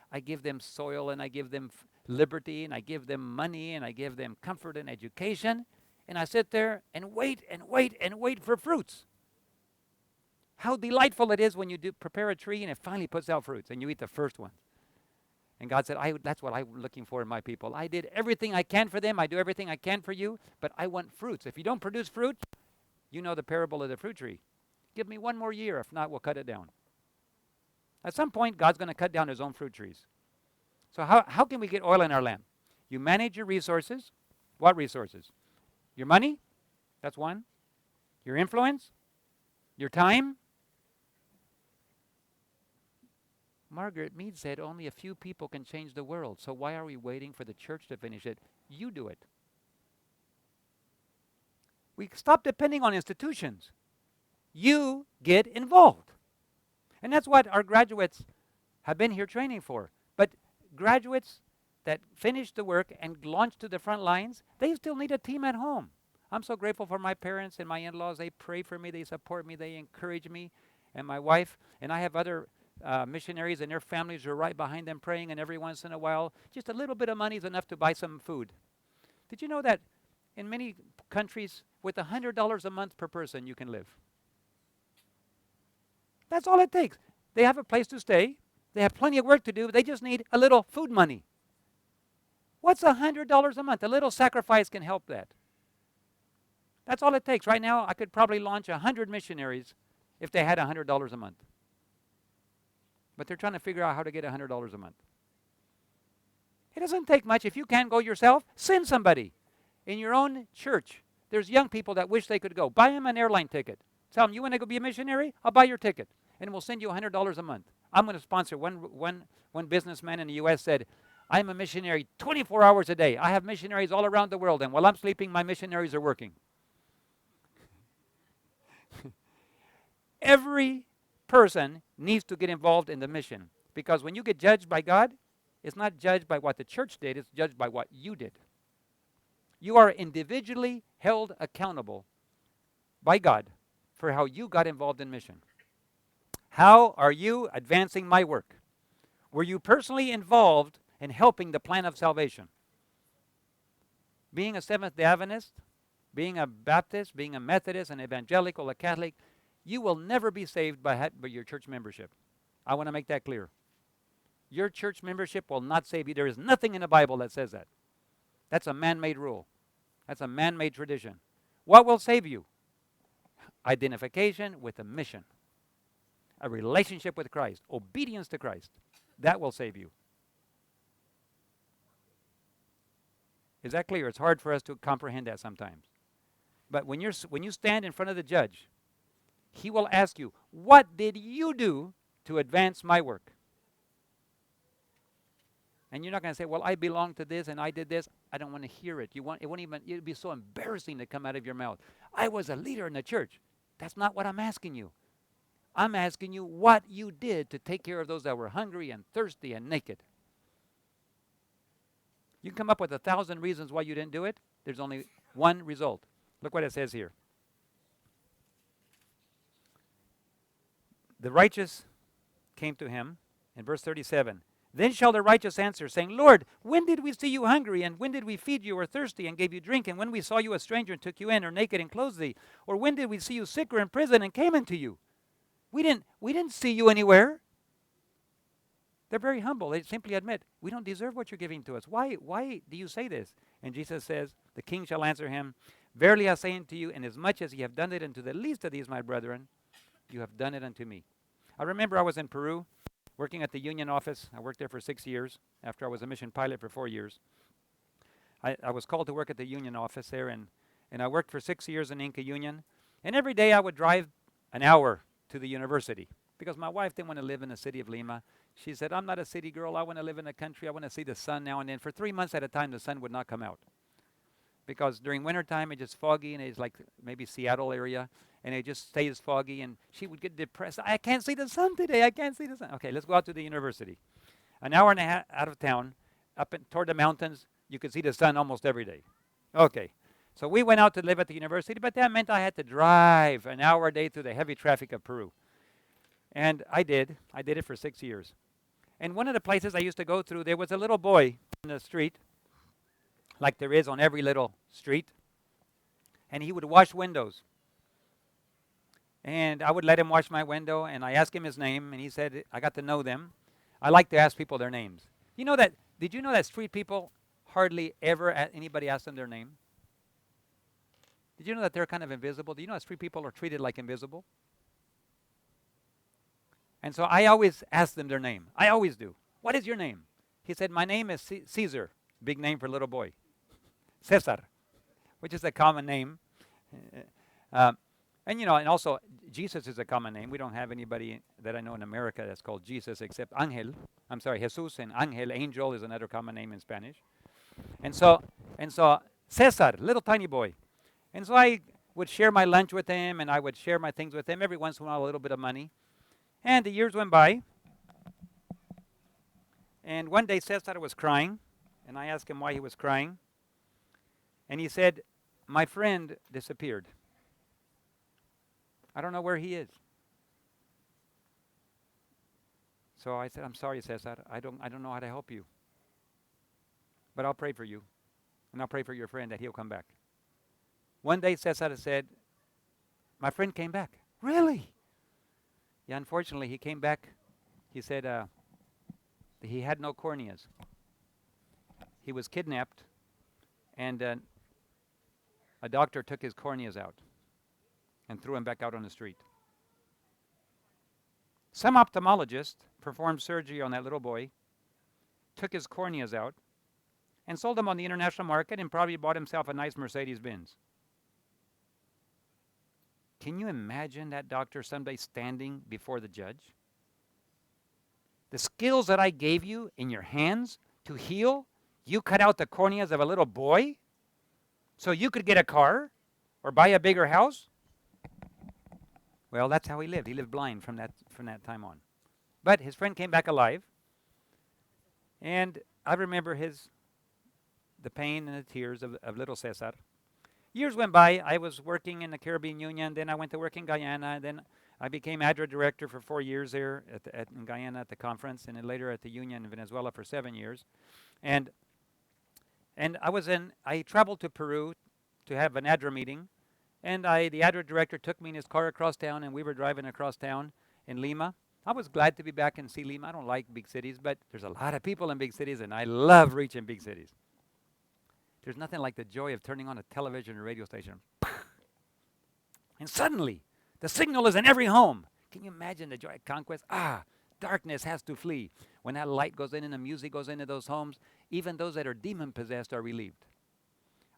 I give them soil, and I give them liberty, and I give them money, and I give them comfort and education. And I sit there and wait and wait and wait for fruits. How delightful it is when you prepare a tree and it finally puts out fruits and you eat the first one. And God said, that's what I'm looking for in my people. I did everything I can for them. I do everything I can for you, but I want fruits. If you don't produce fruit, you know the parable of the fruit tree. Give me one more year. If not, we'll cut it down. At some point, God's going to cut down his own fruit trees. So how can we get oil in our lamp? You manage your resources. What resources? Your money, that's one. Your influence, your time. Margaret Mead said only a few people can change the world. So why are we waiting for the church to finish it? You do it. We stop depending on institutions. You get involved. And that's what our graduates have been here training for. But graduates that finish the work and launch to the front lines, they still need a team at home. I'm so grateful for my parents and my in-laws. They pray for me. They support me. They encourage me and my wife. And I have other missionaries and their families who are right behind them praying. And every once in a while, just a little bit of money is enough to buy some food. Did you know that in many countries, with $100 a month per person, you can live? That's all it takes. They have a place to stay. They have plenty of work to do. They just need a little food money. What's $100 a month? A little sacrifice can help that. That's all it takes. Right now, I could probably launch 100 missionaries if they had $100 a month. But they're trying to figure out how to get $100 a month. It doesn't take much. If you can't go yourself, send somebody. In your own church, there's young people that wish they could go. Buy them an airline ticket. Tell them, you want to go be a missionary? I'll buy your ticket. And we'll send you $100 a month. I'm going to sponsor. One businessman in the U.S. said, I'm a missionary 24 hours a day. I have missionaries all around the world. And while I'm sleeping, my missionaries are working. Every person needs to get involved in the mission, because when you get judged by God, it's not judged by what the church did, it's judged by what you did. You are individually held accountable by God for how you got involved in mission. How are you advancing my work? Were you personally involved in helping the plan of salvation? Being a Seventh-day Adventist, being a Baptist, being a Methodist, an evangelical, a Catholic, you will never be saved by your church membership. I want to make that clear. Your church membership will not save you. There is nothing in the Bible that says that. That's a man-made rule. That's a man-made tradition. What will save you? Identification with a mission, a relationship with Christ, obedience to Christ. That will save you. Is that clear? It's hard for us to comprehend that sometimes. But when you stand in front of the judge, he will ask you, what did you do to advance my work? And you're not going to say, well, I belong to this and I did this. I don't want to hear it. It'd be so embarrassing to come out of your mouth. I was a leader in the church. That's not what I'm asking you. I'm asking you what you did to take care of those that were hungry and thirsty and naked. You can come up with 1,000 reasons why you didn't do it. There's only one result. Look what it says here. The righteous came to him in verse 37. Then shall the righteous answer, saying, Lord, when did we see you hungry, and when did we feed you, or thirsty, and gave you drink? And when we saw you a stranger and took you in, or naked and clothed thee? Or when did we see you sick or in prison and came unto you? We didn't see you anywhere. They're very humble. They simply admit, we don't deserve what you're giving to us. Why do you say this? And Jesus says, the king shall answer him, Verily I say unto you, inasmuch as ye have done it unto the least of these my brethren, you have done it unto me. I remember I was in Peru, working at the union office. I worked there for 6 years after I was a mission pilot for 4 years. I was called to work at the union office there, and I worked for 6 years in Inca Union. And every day I would drive an hour to the university because my wife didn't want to live in the city of Lima. She said, I'm not a city girl. I want to live in the country. I want to see the sun now and then. For 3 months at a time, the sun would not come out because during wintertime, it's just foggy, and it's like maybe Seattle area, and it just stays foggy, and she would get depressed. I can't see the sun today. I can't see the sun. Okay, let's go out to the university. An hour and a half out of town, toward the mountains, you could see the sun almost every day. Okay, so we went out to live at the university, but that meant I had to drive an hour a day through the heavy traffic of Peru. And I did. I did it for 6 years. And one of the places I used to go through, there was a little boy in the street, like there is on every little street, and he would wash windows. And I would let him wash my window, and I asked him his name, and he said, I got to know them. I like to ask people their names. Did you know that street people hardly ever anybody asks them their name? Did you know that they're kind of invisible? Do you know that street people are treated like invisible? And so I always ask them their name. I always do. What is your name? He said, my name is Cesar. Big name for a little boy. Cesar, which is a common name. And also Jesus is a common name. We don't have anybody that I know in America that's called Jesus except Angel. I'm sorry, Jesus and Angel, angel is another common name in Spanish. And so Cesar, little tiny boy. And so I would share my lunch with him, and I would share my things with him. Every once in a while, a little bit of money. And the years went by. And one day Cesar was crying, and I asked him why he was crying. And he said, my friend disappeared. I don't know where he is. So I said, I'm sorry, Cesar. I don't know how to help you. But I'll pray for you. And I'll pray for your friend that he'll come back. One day Cesar said, my friend came back. Really? Yeah, unfortunately, he came back. He said he had no corneas. He was kidnapped, and a doctor took his corneas out and threw him back out on the street. Some ophthalmologist performed surgery on that little boy, took his corneas out, and sold them on the international market, and probably bought himself a nice Mercedes-Benz. Can you imagine that doctor someday standing before the judge? The skills that I gave you in your hands to heal, you cut out the corneas of a little boy so you could get a car or buy a bigger house? Well, that's how he lived. He lived blind from that time on. But his friend came back alive, and I remember the pain and the tears of little Cesar. Years went by. I was working in the Caribbean Union. Then I went to work in Guyana. Then I became ADRA director for 4 years there in Guyana at the conference, and then later at the Union in Venezuela for 7 years. And I traveled to Peru to have an ADRA meeting, and the ADRA director took me in his car across town, and we were driving across town in Lima. I was glad to be back and see Lima. I don't like big cities, but there's a lot of people in big cities, and I love reaching big cities. There's nothing like the joy of turning on a television or radio station. And suddenly, the signal is in every home. Can you imagine the joy of conquest? Darkness has to flee. When that light goes in and the music goes into those homes, even those that are demon-possessed are relieved.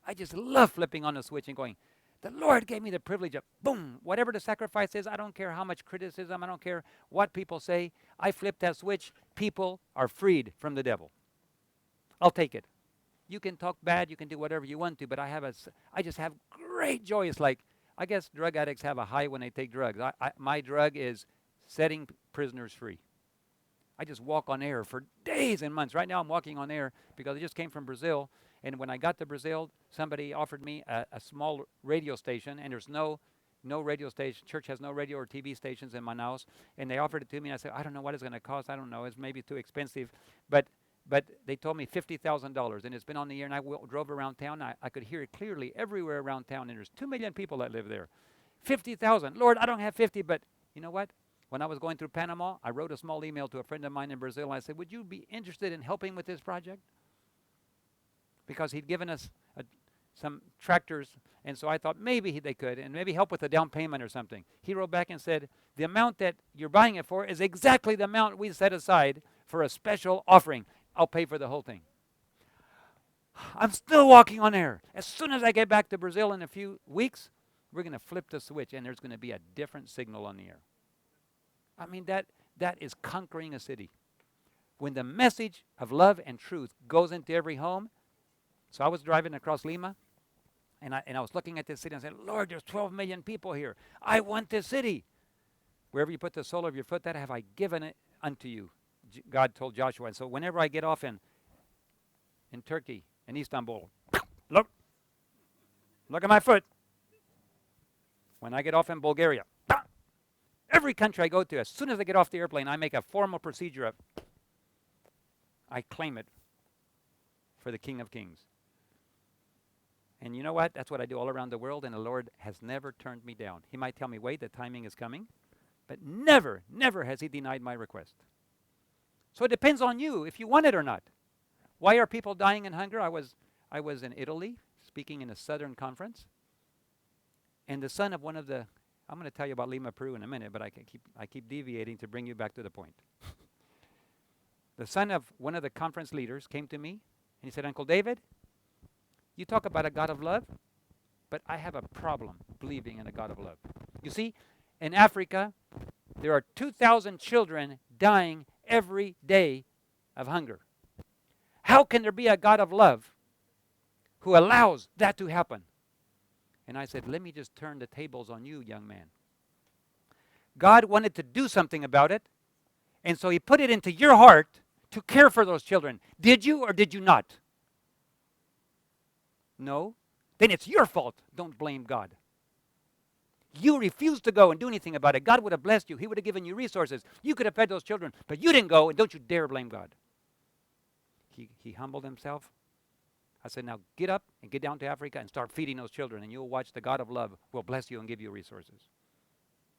I just love flipping on the switch and going, the Lord gave me the privilege of, boom, whatever the sacrifice is, I don't care how much criticism, I don't care what people say. I flip that switch. People are freed from the devil. I'll take it. You can talk bad, you can do whatever you want to, but I just have great joy. It's like, I guess drug addicts have a high when they take drugs. My drug is setting prisoners free. I just walk on air for days and months. Right now I'm walking on air because I just came from Brazil, and when I got to Brazil, somebody offered me a small radio station, and there's no radio station. Church has no radio or TV stations in Manaus, and they offered it to me, and I said, I don't know what it's going to cost. I don't know. It's maybe too expensive, but they told me $50,000, and it's been on the air, and I drove around town. I could hear it clearly everywhere around town, and there's 2 million people that live there. 50,000. Lord, I don't have 50, but you know what? When I was going through Panama, I wrote a small email to a friend of mine in Brazil. I said, would you be interested in helping with this project? Because he'd given us some tractors, and so I thought maybe they could, and maybe help with a down payment or something. He wrote back and said, the amount that you're buying it for is exactly the amount we set aside for a special offering. I'll pay for the whole thing. I'm still walking on air. As soon as I get back to Brazil in a few weeks, we're going to flip the switch, and there's going to be a different signal on the air. I mean, that is conquering a city. When the message of love and truth goes into every home. So I was driving across Lima, and I was looking at this city and said, Lord, there's 12 million people here. I want this city. Wherever you put the sole of your foot, that have I given it unto you. God told Joshua. And so whenever I get off in Turkey, in Istanbul, look at my foot. When I get off in Bulgaria, every country I go to, as soon as I get off the airplane, I make a formal procedure of, I claim it for the King of Kings. And you know what? That's what I do all around the world, and the Lord has never turned me down. He might tell me, wait, the timing is coming, but never, never has he denied my request. So it depends on you if you want it or not. Why are people dying in hunger? I was in Italy speaking in a Southern conference, and the son of one of the, I'm going to tell you about Lima, Peru in a minute, but I keep deviating to bring you back to the point. The son of one of the conference leaders came to me, and he said, Uncle David, you talk about a God of love, but I have a problem believing in a God of love. You see, in Africa, there are 2,000 children dying every day of hunger. How can there be a God of love who allows that to happen? And I said, let me just turn the tables on you, young man. God wanted to do something about it, and so he put it into your heart to care for those children. Did you or did you not? No? Then it's your fault. Don't blame God. You refused to go and do anything about it. God would have blessed you. He would have given you resources. You could have fed those children, but you didn't go, and don't you dare blame God. He humbled himself. I said, now get up and get down to Africa and start feeding those children, and you'll watch the God of love will bless you and give you resources.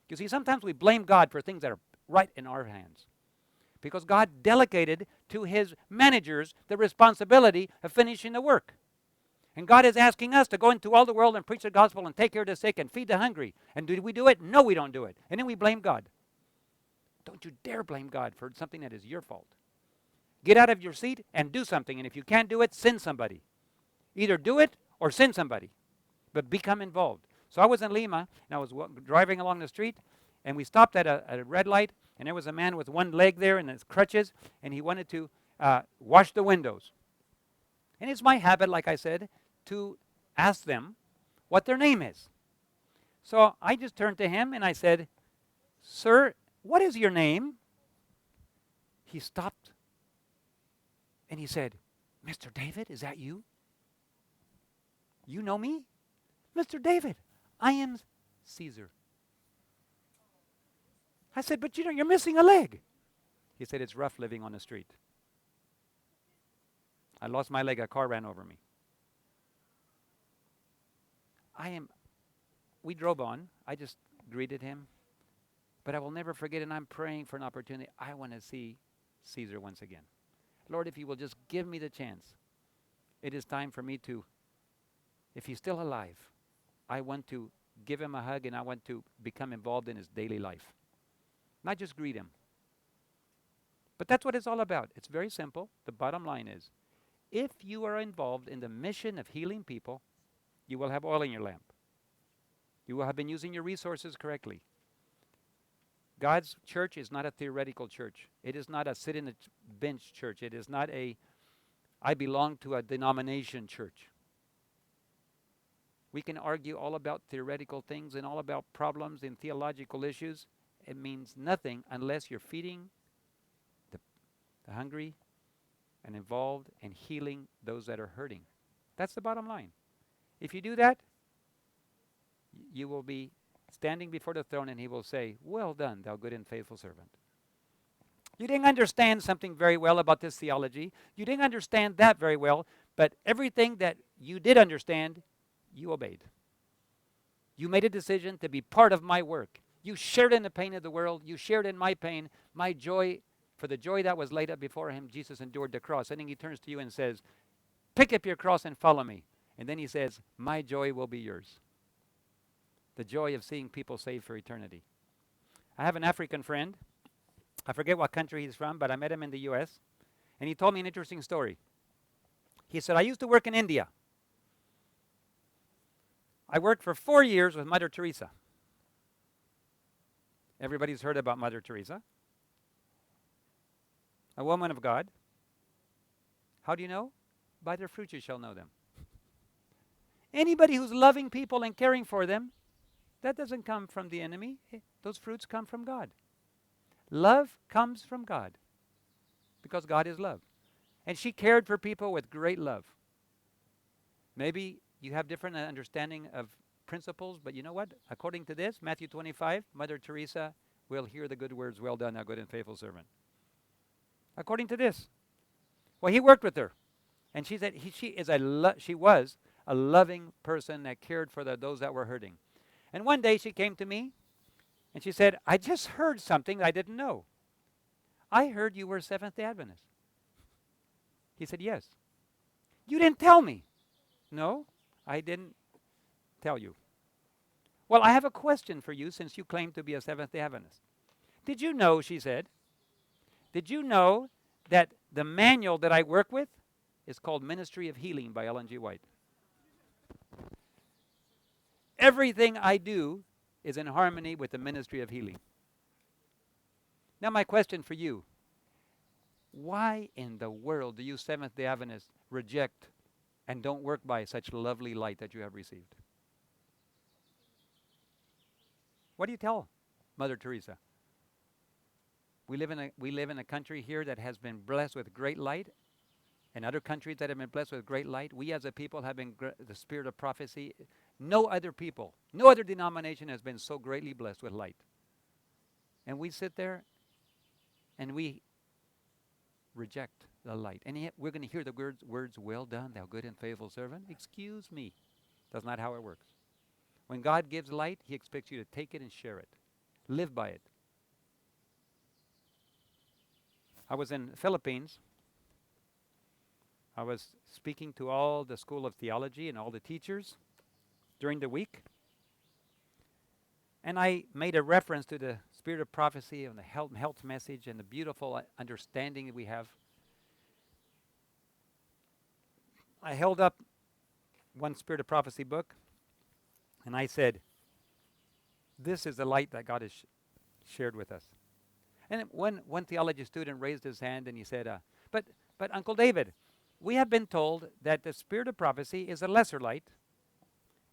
You see, sometimes we blame God for things that are right in our hands because God delegated to his managers the responsibility of finishing the work. And God is asking us to go into all the world and preach the gospel and take care of the sick and feed the hungry. And do we do it? No, we don't do it. And then we blame God. Don't you dare blame God for something that is your fault. Get out of your seat and do something. And if you can't do it, send somebody. Either do it or send somebody. But become involved. So I was in Lima, and I was driving along the street, and we stopped at a red light, and there was a man with one leg there and his crutches, and he wanted to wash the windows. And it's my habit, like I said, to ask them what their name is. So I just turned to him and I said, Sir, what is your name? He stopped and he said, Mr. David, is that you? You know me? Mr. David, I am Cesar. I said, but you're missing a leg. He said, it's rough living on the street. I lost my leg, a car ran over me. We drove on. I just greeted him. But I will never forget, and I'm praying for an opportunity. I want to see Cesar once again. Lord, if you will just give me the chance, it is time for me to, if he's still alive, I want to give him a hug and I want to become involved in his daily life. Not just greet him. But that's what it's all about. It's very simple. The bottom line is, if you are involved in the mission of healing people, you will have oil in your lamp. You will have been using your resources correctly. God's church is not a theoretical church. It is not a sit in a bench church. It is not a I belong to a denomination church. We can argue all about theoretical things and all about problems and theological issues. It means nothing unless you're feeding the hungry and involved and healing those that are hurting. That's the bottom line. If you do that, you will be standing before the throne and he will say, well done, thou good and faithful servant. You didn't understand something very well about this theology. You didn't understand that very well, but everything that you did understand, you obeyed. You made a decision to be part of my work. You shared in the pain of the world. You shared in my pain, my joy. For the joy that was laid up before him, Jesus endured the cross. And then he turns to you and says, pick up your cross and follow me. And then he says, my joy will be yours. The joy of seeing people saved for eternity. I have an African friend. I forget what country he's from, but I met him in the U.S. And he told me an interesting story. He said, I used to work in India. I worked for 4 years with Mother Teresa. Everybody's heard about Mother Teresa. A woman of God. How do you know? By their fruits you shall know them. Anybody who's loving people and caring for them, that doesn't come from the enemy. Those fruits come from God. Love comes from God because God is love. And she cared for people with great love. Maybe you have different understanding of principles, but you know what? According to this, Matthew 25, Mother Teresa will hear the good words, well done, thou good and faithful servant. According to this. Well, he worked with her. And she said she was a loving person that cared for those that were hurting. And one day she came to me and she said, I just heard something I didn't know. I heard you were Seventh-day Adventist. He said, yes. You didn't tell me. No, I didn't tell you. Well, I have a question for you since you claim to be a Seventh-day Adventist. Did you know, she said, did you know that the manual that I work with is called Ministry of Healing by Ellen G. White? Everything I do is in harmony with the Ministry of Healing. Now my question for you, why in the world do you Seventh-day Adventists reject and don't work by such lovely light that you have received? What do you tell Mother Teresa? We live in a country here that has been blessed with great light, and other countries that have been blessed with great light. We as a people have been the spirit of prophecy. No other people, no other denomination has been so greatly blessed with light. And we sit there and we reject the light. And yet we're going to hear the words, well done, thou good and faithful servant. Excuse me. That's not how it works. When God gives light, he expects you to take it and share it. Live by it. I was in the Philippines. I was speaking to all the School of Theology and all the teachers during the week. And I made a reference to the spirit of prophecy and the health message and the beautiful understanding that we have. I held up one spirit of prophecy book and I said, this is the light that God has shared with us. And one theology student raised his hand and he said, but Uncle David, we have been told that the spirit of prophecy is a lesser light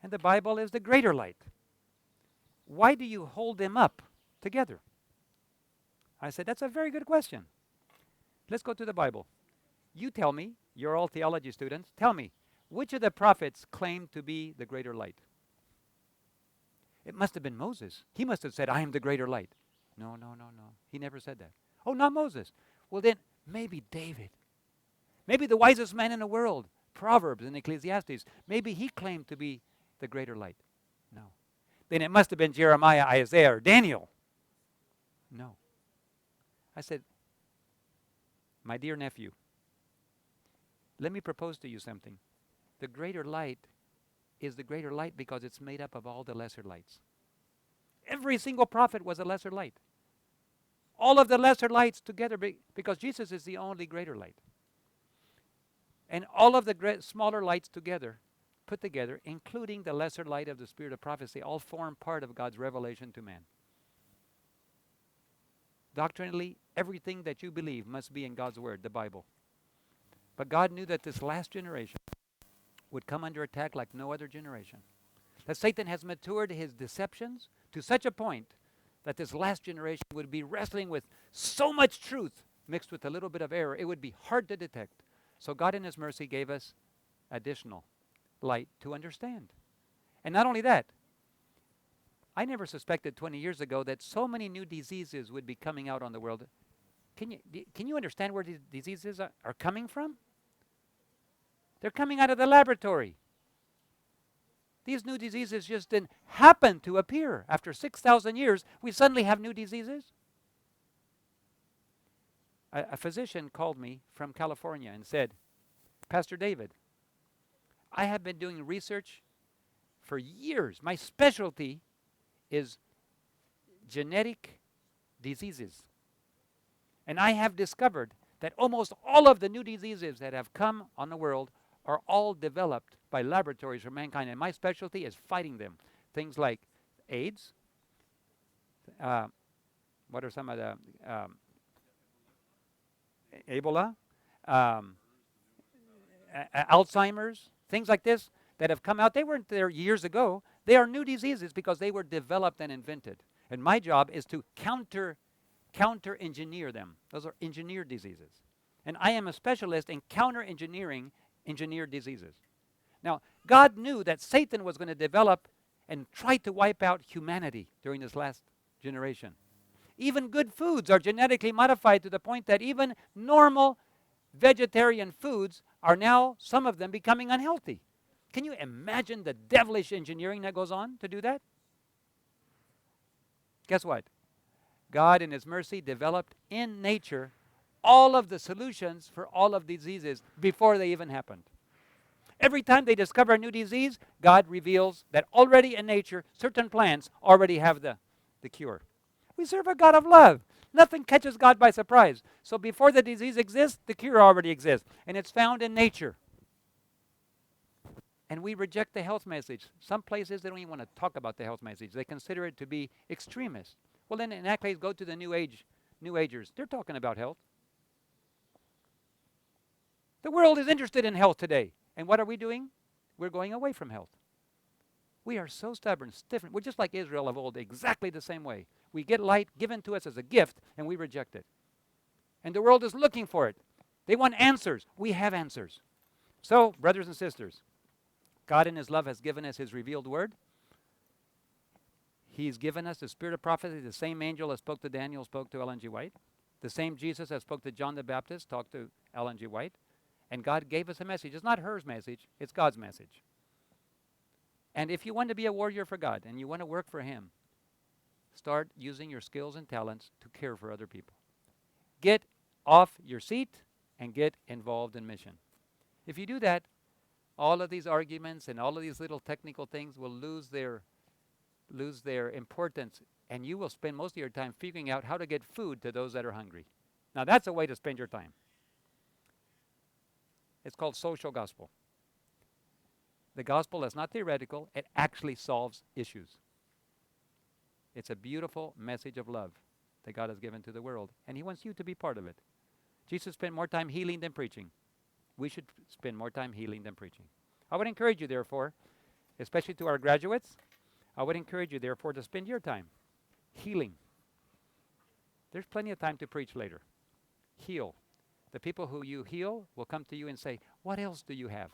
and the Bible is the greater light. Why do you hold them up together? I said, that's a very good question. Let's go to the Bible. You tell me, you're all theology students, tell me, which of the prophets claimed to be the greater light? It must have been Moses. He must have said, I am the greater light. No, no, no, no. He never said that. Oh, not Moses. Well, then, maybe David. Maybe the wisest man in the world, Proverbs and Ecclesiastes, maybe he claimed to be the greater light. No. Then it must have been Jeremiah, Isaiah, or Daniel. No. I said, my dear nephew, let me propose to you something. The greater light is the greater light because it's made up of all the lesser lights. Every single prophet was a lesser light. All of the lesser lights together, because Jesus is the only greater light. And all of the smaller lights together, put together, including the lesser light of the spirit of prophecy, all form part of God's revelation to man. Doctrinally, everything that you believe must be in God's word, the Bible. But God knew that this last generation would come under attack like no other generation. That Satan has matured his deceptions to such a point that this last generation would be wrestling with so much truth mixed with a little bit of error, it would be hard to detect. So God in his mercy gave us additional light to understand. And not only that, I never suspected 20 years ago that so many new diseases would be coming out on the world. Can you understand where these diseases are coming from? They're coming out of the laboratory. These new diseases just didn't happen to appear. After 6,000 years, we suddenly have new diseases. A physician called me from California and said, Pastor David, I have been doing research for years. My specialty is genetic diseases. And I have discovered that almost all of the new diseases that have come on the world are all developed by laboratories for mankind. And my specialty is fighting them. Things like AIDS. What are some of the... Ebola. Alzheimer's. Things like this that have come out. They weren't there years ago. They are new diseases because they were developed and invented. And my job is to counter-engineer them. Those are engineered diseases. And I am a specialist in counter-engineering engineered diseases. Now, God knew that Satan was going to develop and try to wipe out humanity during this last generation. Even good foods are genetically modified to the point that even normal vegetarian foods are now, some of them, becoming unhealthy. Can you imagine the devilish engineering that goes on to do that? Guess what? God in his mercy developed in nature all of the solutions for all of diseases before they even happened. Every time they discover a new disease, God reveals that already in nature, certain plants already have the cure. We serve a God of love. Nothing catches God by surprise. So before the disease exists, the cure already exists. And it's found in nature. And we reject the health message. Some places, they don't even want to talk about the health message. They consider it to be extremist. Well, then in that case, go to the New Agers. They're talking about health. The world is interested in health today. And what are we doing? We're going away from health. We are so stubborn, stiff. We're just like Israel of old, exactly the same way. We get light given to us as a gift, and we reject it. And the world is looking for it. They want answers. We have answers. So, brothers and sisters, God in his love has given us his revealed word. He's given us the spirit of prophecy. The same angel that spoke to Daniel spoke to Ellen G. White. The same Jesus that spoke to John the Baptist talked to Ellen G. White. And God gave us a message. It's not her message. It's God's message. And if you want to be a warrior for God and you want to work for him, start using your skills and talents to care for other people. Get off your seat and get involved in mission. If you do that, all of these arguments and all of these little technical things will lose their importance, and you will spend most of your time figuring out how to get food to those that are hungry. Now that's a way to spend your time. It's called social gospel. The gospel is not theoretical. It actually solves issues. It's a beautiful message of love that God has given to the world, and he wants you to be part of it. Jesus spent more time healing than preaching. We should spend more time healing than preaching. I would encourage you, therefore, especially to our graduates, I would encourage you, therefore, to spend your time healing There's plenty of time to preach later. Heal. The people who you heal will come to you and say, what else do you have?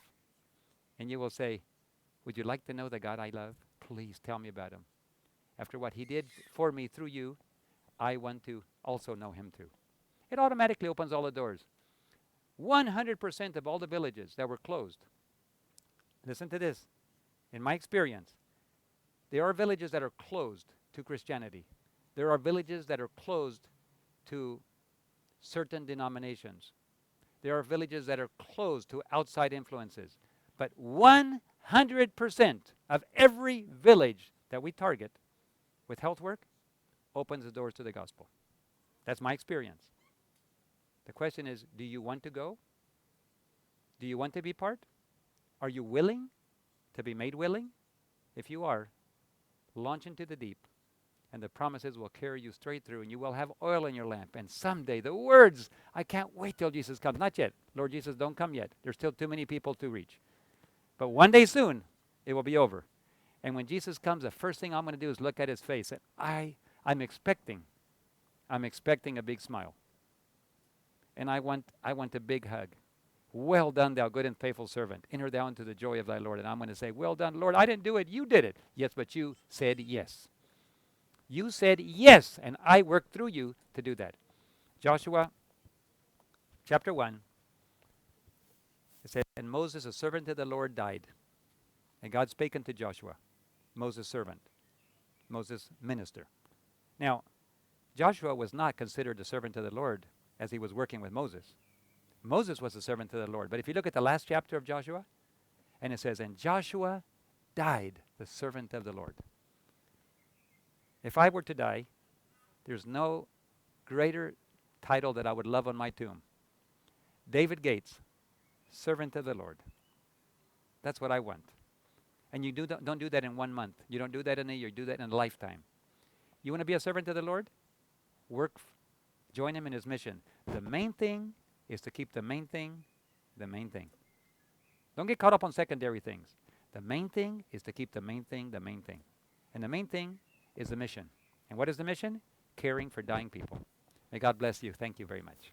And you will say, would you like to know the God I love? Please tell me about him. After what he did for me through you, I want to also know him too. It automatically opens all the doors. 100% of all the villages that were closed, listen to this, in my experience, there are villages that are closed to Christianity. There are villages that are closed to certain denominations. There are villages that are closed to outside influences. But 100% of every village that we target with health work opens the doors to the gospel. That's my experience. The question is, do you want to go? Do you want to be part? Are you willing to be made willing? If you are, launch into the deep, and the promises will carry you straight through, and you will have oil in your lamp. And someday, the words, I can't wait till Jesus comes. Not yet. Lord Jesus, don't come yet. There's still too many people to reach. But one day soon, it will be over. And when Jesus comes, the first thing I'm going to do is look at his face. And I'm expecting a big smile. And I want a big hug. Well done, thou good and faithful servant. Enter thou into the joy of thy Lord. And I'm going to say, well done, Lord. I didn't do it. You did it. Yes, but you said yes. You said yes, and I worked through you to do that. Joshua chapter 1. It said, and Moses, a servant of the Lord, died. And God spake unto Joshua, Moses' servant, Moses' minister. Now, Joshua was not considered a servant of the Lord as he was working with Moses. Moses was a servant of the Lord. But if you look at the last chapter of Joshua, and it says, and Joshua died, the servant of the Lord. If I were to die, there's no greater title that I would love on my tomb. David Gates, servant of the Lord. That's what I want. And you don't do that in 1 month. You don't do that in a year. You do that in a lifetime. You want to be a servant of the Lord? Join him in his mission. The main thing is to keep the main thing the main thing. Don't get caught up on secondary things. The main thing is to keep the main thing the main thing. And the main thing is the mission. And what is the mission? Caring for dying people. May God bless you. Thank you very much.